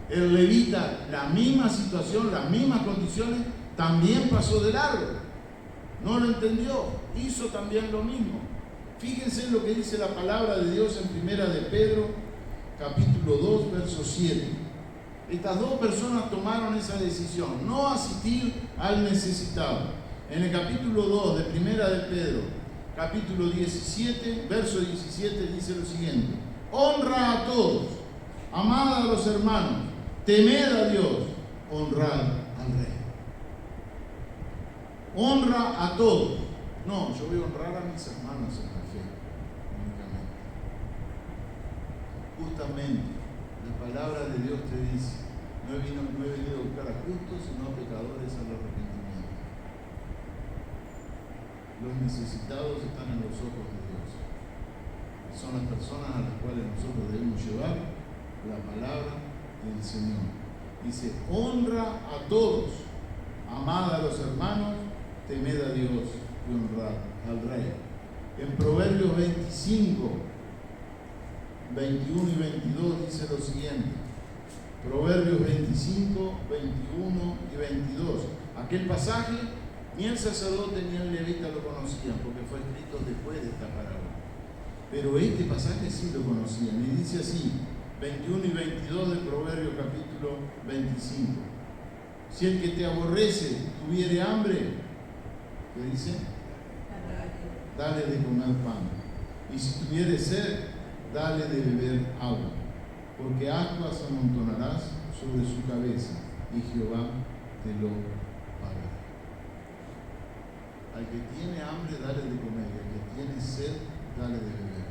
el levita, la misma situación, las mismas condiciones, también pasó de largo. No lo entendió, hizo también lo mismo. Fíjense en lo que dice la palabra de Dios en Primera de Pedro, capítulo 2, verso 7. Estas dos personas tomaron esa decisión, no asistir al necesitado. En el capítulo 2 de Primera de Pedro, capítulo 17, verso 17, dice lo siguiente: honra a todos, amad a los hermanos, temed a Dios, honrad al Rey. Honra a todos. No, yo voy a honrar a mis hermanos en la fe, únicamente. Justamente, la palabra de Dios te dice, no he venido a buscar a justos, sino a pecadores al arrepentimiento. Los necesitados están en los ojos de Dios. Son las personas a las cuales nosotros debemos llevar la palabra del Señor. Dice, honra a todos, amad a los hermanos, temed a Dios y honrad al Rey. En Proverbios 25, 21 y 22 dice lo siguiente. Proverbios 25, 21 y 22. Aquel pasaje ni el sacerdote ni el levita lo conocían porque fue escrito después de esta parábola. Pero este pasaje sí lo conocían y dice así, 21 y 22 del Proverbio capítulo 25. Si el que te aborrece tuviere hambre, ¿qué dice? Dale de comer pan. Y si tuviere sed, dale de beber agua. Porque aguas amontonarás sobre su cabeza y Jehová te lo pagará. Al que tiene hambre, dale de comer. Y al que tiene sed, dale de beber.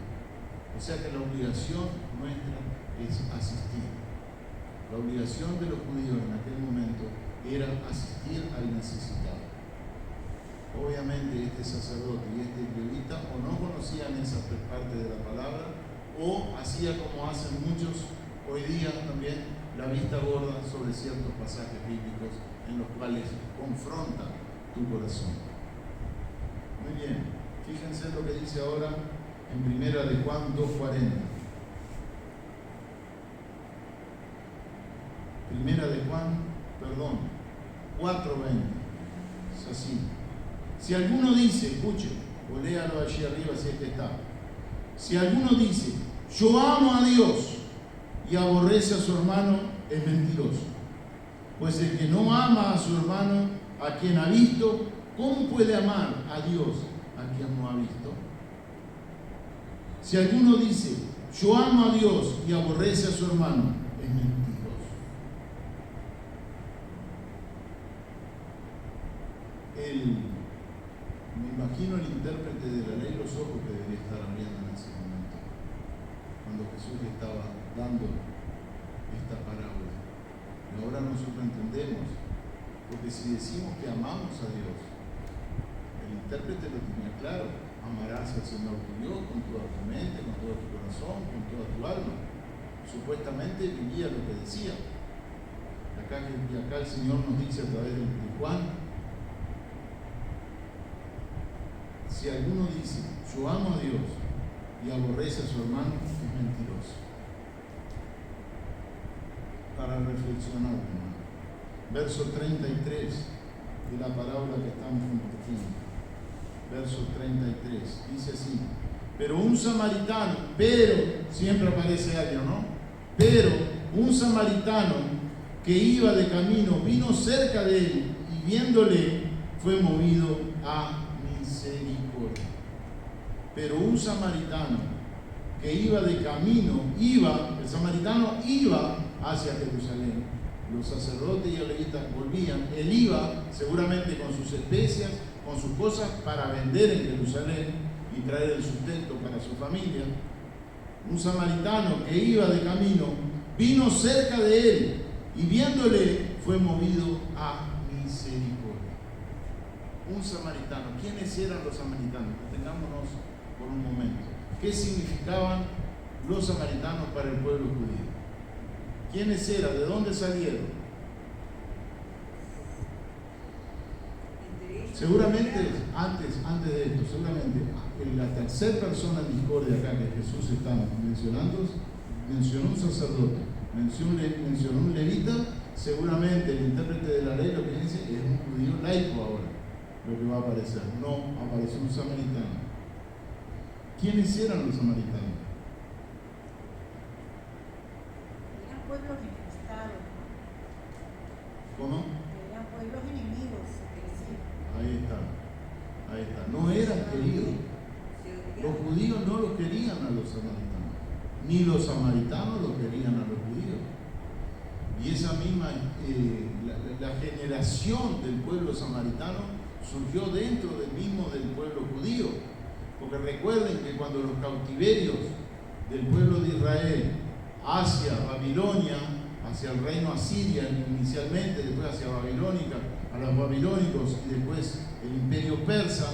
O sea que la obligación nuestra es asistir. La obligación de los judíos en aquel momento era asistir al necesitado. Obviamente este sacerdote y este levita o no conocían esa parte de la palabra o hacía como hacen muchos hoy día también, la vista gorda sobre ciertos pasajes bíblicos en los cuales confrontan tu corazón. Muy bien, fíjense lo que dice ahora en Primera de Juan 2:40. Primera de Juan, 4:20. Es así. Si alguno dice, escuche, o léalo allí arriba si es que está. Si alguno dice, yo amo a Dios y aborrece a su hermano, es mentiroso. Pues el que no ama a su hermano, a quien ha visto, ¿cómo puede amar a Dios a quien no ha visto? Si alguno dice, yo amo a Dios y aborrece a su hermano, es mentiroso. Me imagino el intérprete de la ley los ojos que debería estar abriendo en ese momento, cuando Jesús le estaba dando esta parábola. Y ahora nosotros entendemos, porque si decimos que amamos a Dios, el intérprete lo tenía claro: amarás al Señor tu Dios con toda tu mente, con todo tu corazón, con toda tu alma. Supuestamente vivía lo que decía. Acá el Señor nos dice a través de Juan: si alguno dice, yo amo a Dios y aborrece a su hermano, es mentiroso. Para reflexionar, hermano. Verso 33 de la parábola que estamos compartiendo. Verso 33, dice así: pero un samaritano, siempre aparece alguien, ¿no? Pero un samaritano que iba de camino vino cerca de él y viéndole fue movido a misericordia. Pero un samaritano que iba de camino, el samaritano iba hacia Jerusalén. Los sacerdotes y los levitas volvían. Él iba seguramente con sus especias, con sus cosas para vender en Jerusalén y traer el sustento para su familia. Un samaritano que iba de camino vino cerca de él y viéndole fue movido a misericordia. Un samaritano. ¿Quiénes eran los samaritanos? Detengámonos por un momento. ¿Qué significaban los samaritanos para el pueblo judío? ¿Quiénes eran? ¿De dónde salieron? Seguramente, antes de esto, seguramente la tercera persona en discordia acá que Jesús está mencionando, mencionó un sacerdote, mencionó un levita. Seguramente el intérprete de la ley lo que dice es un judío laico ahora, lo que va a aparecer. No apareció un samaritano. ¿Quiénes eran los samaritanos? Eran pueblos enemistados. ¿Cómo? Eran pueblos enemigos, Ahí está. No eran queridos. Los judíos no los querían a los samaritanos, ni los samaritanos los querían a los judíos. Y esa misma, la generación del pueblo samaritano surgió dentro del pueblo judío. Porque recuerden que cuando los cautiverios del pueblo de Israel hacia Babilonia, hacia el reino asiria inicialmente, después hacia Babilónica, a los babilónicos y después el imperio persa,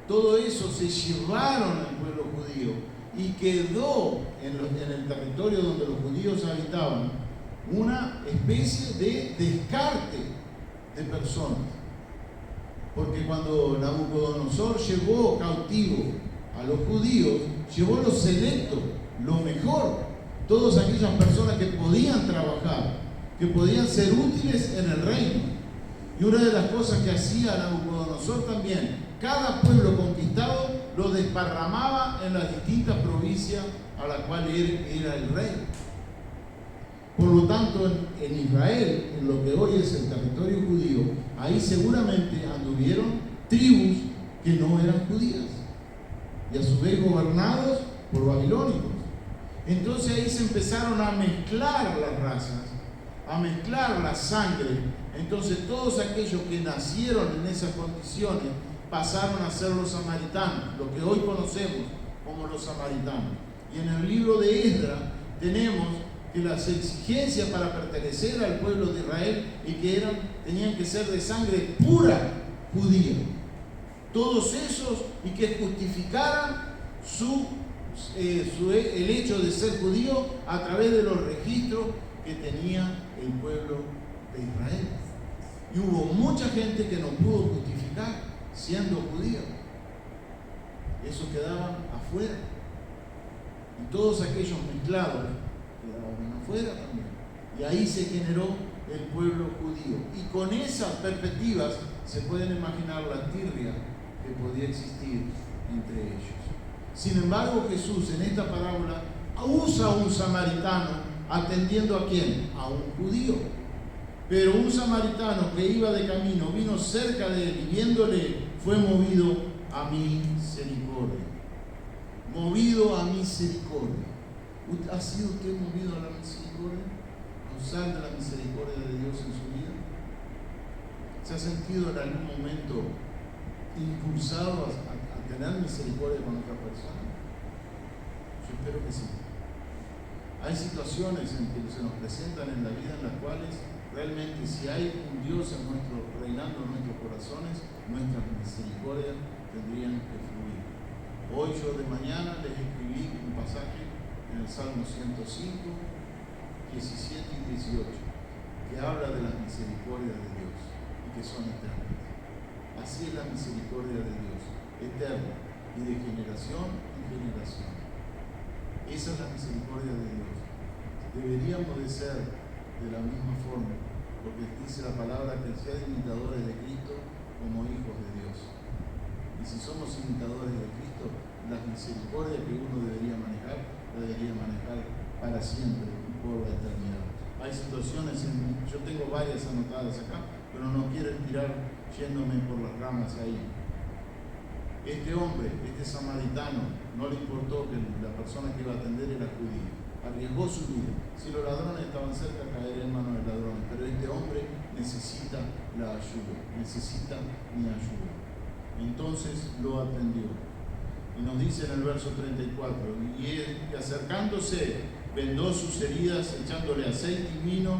todo eso se llevaron al pueblo judío y quedó en el territorio donde los judíos habitaban una especie de descarte de personas. Porque cuando Nabucodonosor llevó cautivo a los judíos, llevó lo selecto, lo mejor, todas aquellas personas que podían trabajar, que podían ser útiles en el reino. Y una de las cosas que hacía Nabucodonosor también, cada pueblo conquistado lo desparramaba en las distintas provincias a las cuales él era el rey. Por lo tanto, en Israel, en lo que hoy es el territorio judío, ahí seguramente anduvieron tribus que no eran judías y a su vez gobernados por babilónicos. Entonces ahí se empezaron a mezclar las razas, a mezclar la sangre. Entonces todos aquellos que nacieron en esas condiciones pasaron a ser los samaritanos, lo que hoy conocemos como los samaritanos. Y en el libro de Esdras tenemos que las exigencias para pertenecer al pueblo de Israel y que tenían que ser de sangre pura judía. Todos esos, y que justificaran el hecho de ser judío a través de los registros que tenía el pueblo de Israel. Y hubo mucha gente que no pudo justificar siendo judío. Esos quedaban afuera. Y todos aquellos mezclados quedaban afuera también. Y ahí se generó el pueblo judío. Y con esas perspectivas se pueden imaginar la tirria que podía existir entre ellos. Sin embargo, Jesús en esta parábola usa a un samaritano atendiendo ¿a quién? A un judío. Pero un samaritano que iba de camino vino cerca de él y viéndole fue movido a misericordia. Movido a misericordia. ¿Ha sido usted movido a la misericordia? ¿A usar de la misericordia de Dios en su vida? ¿Se ha sentido en algún momento impulsado a tener misericordia con otra persona? Yo espero que sí. Hay situaciones en que se nos presentan en la vida en las cuales realmente si hay un Dios reinando en nuestros corazones, nuestras misericordias tendrían que fluir. Hoy yo de mañana les escribí un pasaje en el Salmo 105, 17 y 18, que habla de las misericordias de Dios y que son eternas. Así es la misericordia de Dios, eterna y de generación en generación. Esa es la misericordia de Dios. Deberíamos de ser de la misma forma porque dice la palabra que sean imitadores de Cristo como hijos de Dios. Y si somos imitadores de Cristo, la misericordia que uno debería manejar, la debería manejar para siempre y por la eternidad. Hay situaciones, yo tengo varias anotadas acá, pero no quiero tirar yéndome por las ramas ahí. Este hombre, este samaritano, no le importó que la persona que iba a atender era judía. Arriesgó su vida. Si los ladrones estaban cerca, caería en manos de ladrones. Pero este hombre necesita la ayuda, necesita mi ayuda. Entonces lo atendió. Y nos dice en el verso 34, y él, acercándose, vendó sus heridas, echándole aceite y vino,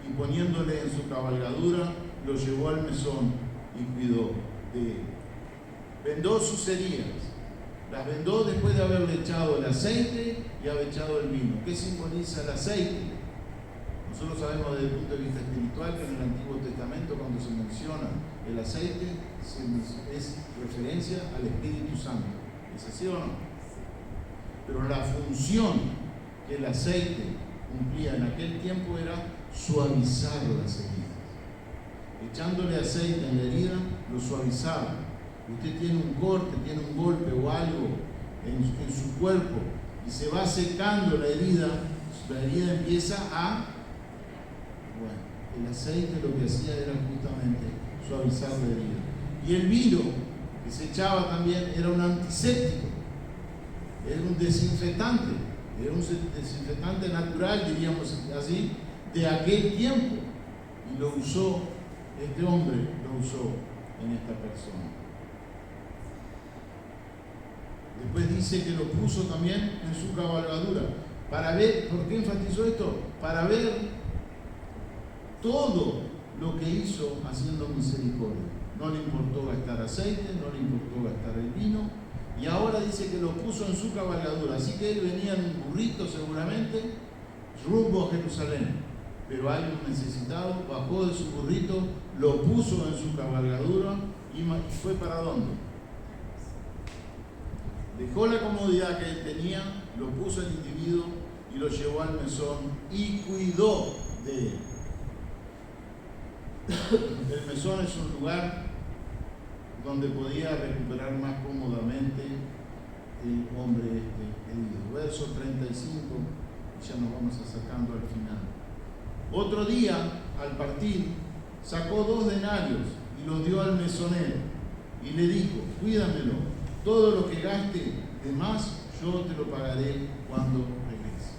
y poniéndole en su cabalgadura, lo llevó al mesón y cuidó de él. Vendó sus heridas. Las vendó después de haberle echado el aceite y haber echado el vino. ¿Qué simboliza el aceite? Nosotros sabemos desde el punto de vista espiritual que en el Antiguo Testamento, cuando se menciona el aceite, es referencia al Espíritu Santo. ¿Es así o no? Pero la función que el aceite cumplía en aquel tiempo era suavizar las heridas. Echándole aceite en la herida, lo suavizaba. Usted tiene un corte, tiene un golpe o algo en su cuerpo y se va secando la herida empieza a... Bueno, el aceite lo que hacía era justamente suavizar la herida. Y el vino que se echaba también era un antiséptico, era un desinfectante natural, diríamos así, de aquel tiempo. Y lo usó, este hombre lo usó en esta persona. Después dice que lo puso también en su cabalgadura. Para ver, ¿por qué enfatizó esto? Para ver todo lo que hizo haciendo misericordia. No le importó gastar aceite, no le importó gastar el vino, y ahora dice que lo puso en su cabalgadura. Así que él venía en un burrito seguramente, rumbo a Jerusalén. Pero hay un necesitado, bajó de su burrito, lo puso en su cabalgadura y fue ¿para dónde? Dejó la comodidad que él tenía, lo puso el individuo y lo llevó al mesón y cuidó de él. El mesón es un lugar donde podía recuperar más cómodamente el hombre herido. Verso 35, ya nos vamos acercando al final. Otro día, al partir, sacó 2 denarios y los dio al mesonero y le dijo: cuídamelo, todo lo que gaste de más yo te lo pagaré cuando regrese.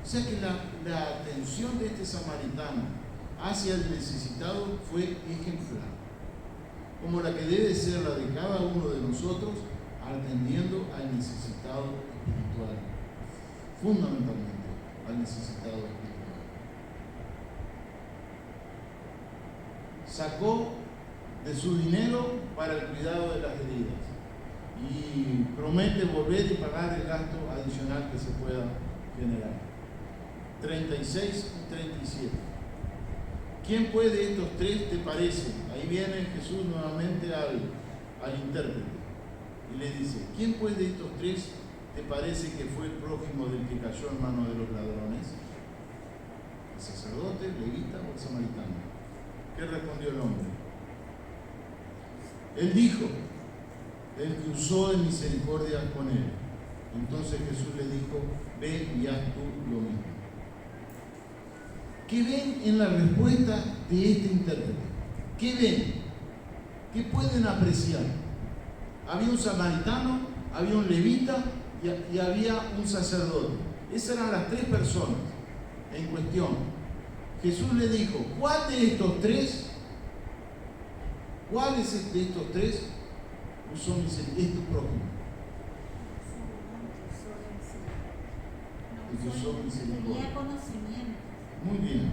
O sea que la atención de este samaritano hacia el necesitado fue ejemplar, como la que debe ser la de cada uno de nosotros, atendiendo al necesitado espiritual, fundamentalmente al necesitado espiritual. Sacó de su dinero para el cuidado de las heridas y promete volver y pagar el gasto adicional que se pueda generar. 36 y 37. ¿Quién pues de estos 3 te parece? Ahí viene Jesús nuevamente al intérprete y le dice: ¿quién pues de estos 3 te parece que fue el prójimo del que cayó en manos de los ladrones? ¿El sacerdote, el levita o el samaritano? ¿Qué respondió el hombre? Él dijo: el que usó de misericordia con él. Entonces Jesús le dijo: ve y haz tú lo mismo. ¿Qué ven en la respuesta de este intérprete? ¿Qué ven? ¿Qué pueden apreciar? Había un samaritano, había un levita y había un sacerdote. Esas eran las 3 personas en cuestión. Jesús le dijo: ¿cuál de estos 3? ¿Cuál es de estos 3? Usó misericordia, es tu prójimo. El que usó misericordia. Tenía conocimiento. Muy bien.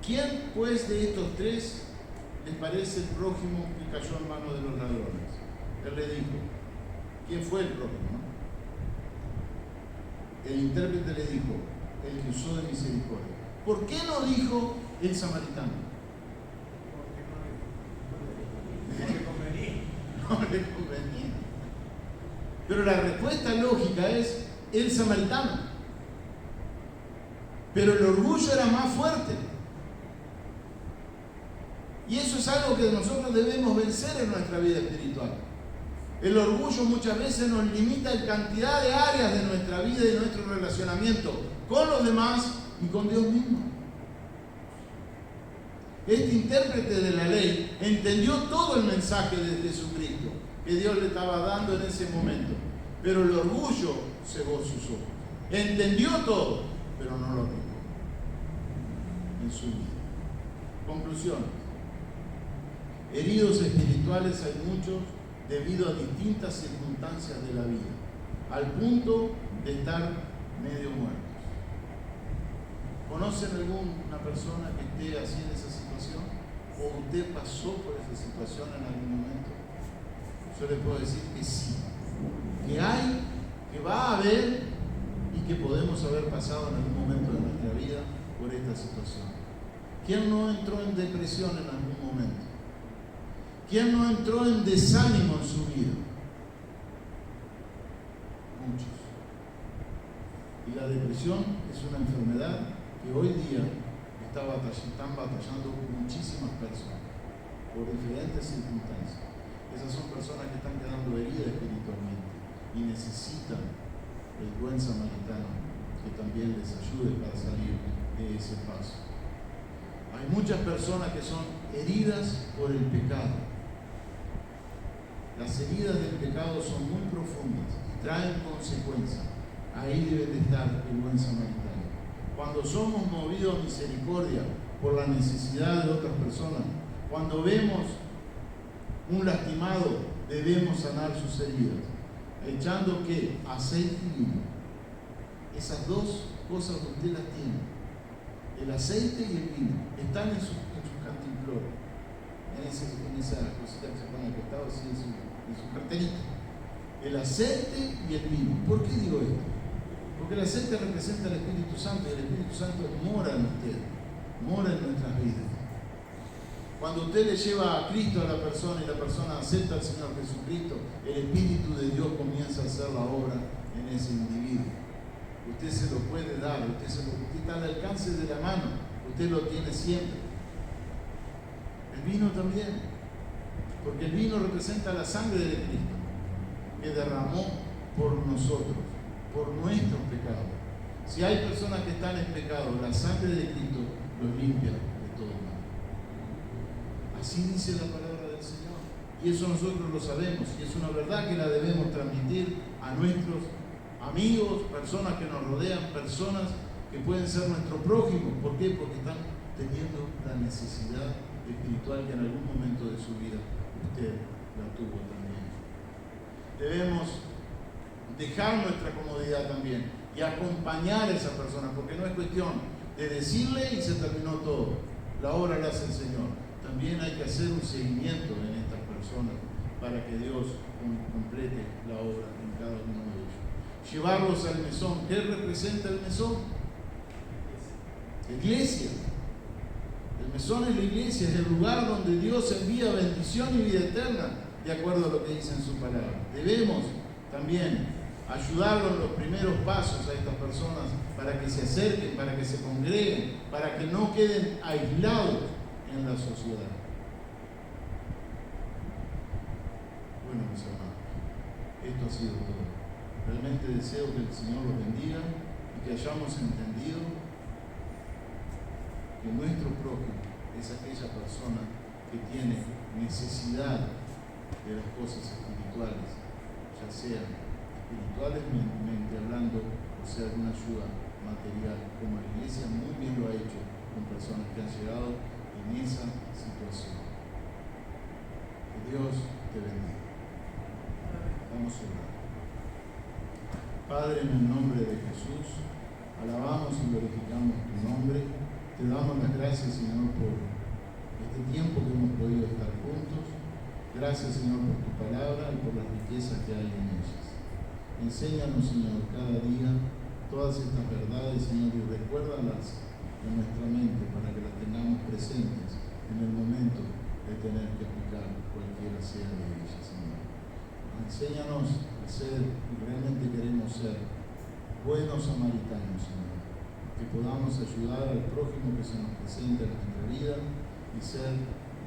¿Quién pues de estos 3 les parece el prójimo que cayó en manos de los ladrones? Él le dijo: ¿quién fue el prójimo? El intérprete le dijo: el que usó de misericordia. ¿Por qué no dijo el samaritano? No le convenía. Pero la respuesta lógica es el samaritano. Pero el orgullo era más fuerte. Y eso es algo que nosotros debemos vencer en nuestra vida espiritual. El orgullo muchas veces nos limita en cantidad de áreas de nuestra vida y de nuestro relacionamiento con los demás y con Dios mismo. Este intérprete de la ley entendió todo el mensaje de Jesucristo que Dios le estaba dando en ese momento, pero el orgullo cegó sus ojos. Entendió todo, pero no lo aplicó en su vida. Conclusión. Heridos espirituales hay muchos debido a distintas circunstancias de la vida, al punto de estar medio muertos. ¿Conocen alguna persona que esté así en esa situación? ¿O usted pasó por esa situación en algún momento? Yo le puedo decir que sí, que hay, que va a haber y que podemos haber pasado en algún momento de nuestra vida por esta situación. ¿Quién no entró en depresión en algún momento? ¿Quién no entró en desánimo en su vida? Muchos. Y la depresión es una enfermedad que hoy día están batallando muchísimas personas por diferentes circunstancias. Esas son personas que están quedando heridas espiritualmente y necesitan el buen samaritano que también les ayude para salir de ese paso. Hay muchas personas que son heridas por el pecado. Las heridas del pecado son muy profundas y traen consecuencias. Ahí debe de estar el buen samaritano. Cuando somos movidos a misericordia por la necesidad de otras personas, cuando vemos un lastimado, debemos sanar sus heridas, echando ¿qué? Aceite y vino. Esas dos cosas usted las tiene. El aceite y el vino están en sus cantimploras, en esa cosita que se pone al costado, así en su carterita. El aceite y el vino. ¿Por qué digo esto? Porque el aceite representa al Espíritu Santo y el Espíritu Santo mora en usted, mora en nuestras vidas. Cuando usted le lleva a Cristo a la persona y la persona acepta al Señor Jesucristo, el Espíritu de Dios comienza a hacer la obra en ese individuo. Usted se lo puede dar, usted está al alcance de la mano, usted lo tiene siempre. El vino también, porque el vino representa la sangre de Cristo, que derramó por nosotros, por nuestros pecados. Si hay personas que están en pecado, la sangre de Cristo los limpia de todo mal. Así dice la palabra del Señor. Y eso nosotros lo sabemos. Y es una verdad que la debemos transmitir a nuestros amigos, personas que nos rodean, personas que pueden ser nuestro prójimo. ¿Por qué? Porque están teniendo la necesidad espiritual que en algún momento de su vida usted la tuvo también. Debemos dejar nuestra comodidad también y acompañar a esa persona, porque no es cuestión de decirle y se terminó todo. La obra la hace el Señor. También hay que hacer un seguimiento en estas personas para que Dios complete la obra en cada uno de ellos. Llevarlos al mesón. ¿Qué representa el mesón? Iglesia. El mesón es la iglesia, es el lugar donde Dios envía bendición y vida eterna, de acuerdo a lo que dice en su palabra. Debemos también ayudarlos en los primeros pasos a estas personas para que se acerquen, para que se congreguen, para que no queden aislados en la sociedad. Bueno, mis hermanos, esto ha sido todo. Realmente deseo que el Señor los bendiga y que hayamos entendido que nuestro prójimo es aquella persona que tiene necesidad de las cosas espirituales, ya sean espiritualmente hablando, o sea, alguna ayuda material, como la iglesia muy bien lo ha hecho con personas que han llegado en esa situación. Que Dios te bendiga. Vamos a orar. Padre, en el nombre de Jesús, alabamos y glorificamos tu nombre. Te damos las gracias, Señor, por este tiempo que hemos podido estar juntos. Gracias, Señor, por tu palabra y por las riquezas que hay en ellas. Enséñanos, Señor, cada día todas estas verdades, Señor, y recuérdalas en nuestra mente para que las tengamos presentes en el momento de tener que aplicar cualquiera sea de ellas, Señor. Enséñanos a ser, y realmente queremos ser, buenos samaritanos, Señor. Que podamos ayudar al prójimo que se nos presenta en nuestra vida y ser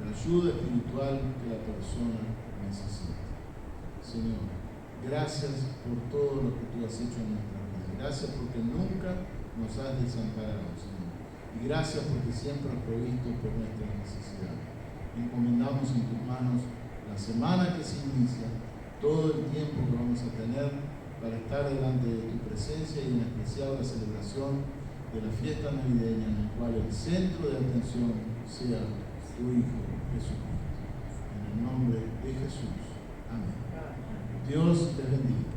la ayuda espiritual que la persona necesita. Señor, gracias por todo lo que tú has hecho en nuestra vida. Gracias porque nunca nos has desamparado, Señor. Y gracias porque siempre has provisto por nuestras necesidades. Encomendamos en tus manos la semana que se inicia, todo el tiempo que vamos a tener para estar delante de tu presencia y en especial la celebración de la fiesta navideña en el cual el centro de atención sea tu Hijo Jesucristo. En el nombre de Jesús. Amén. Dios les bendiga.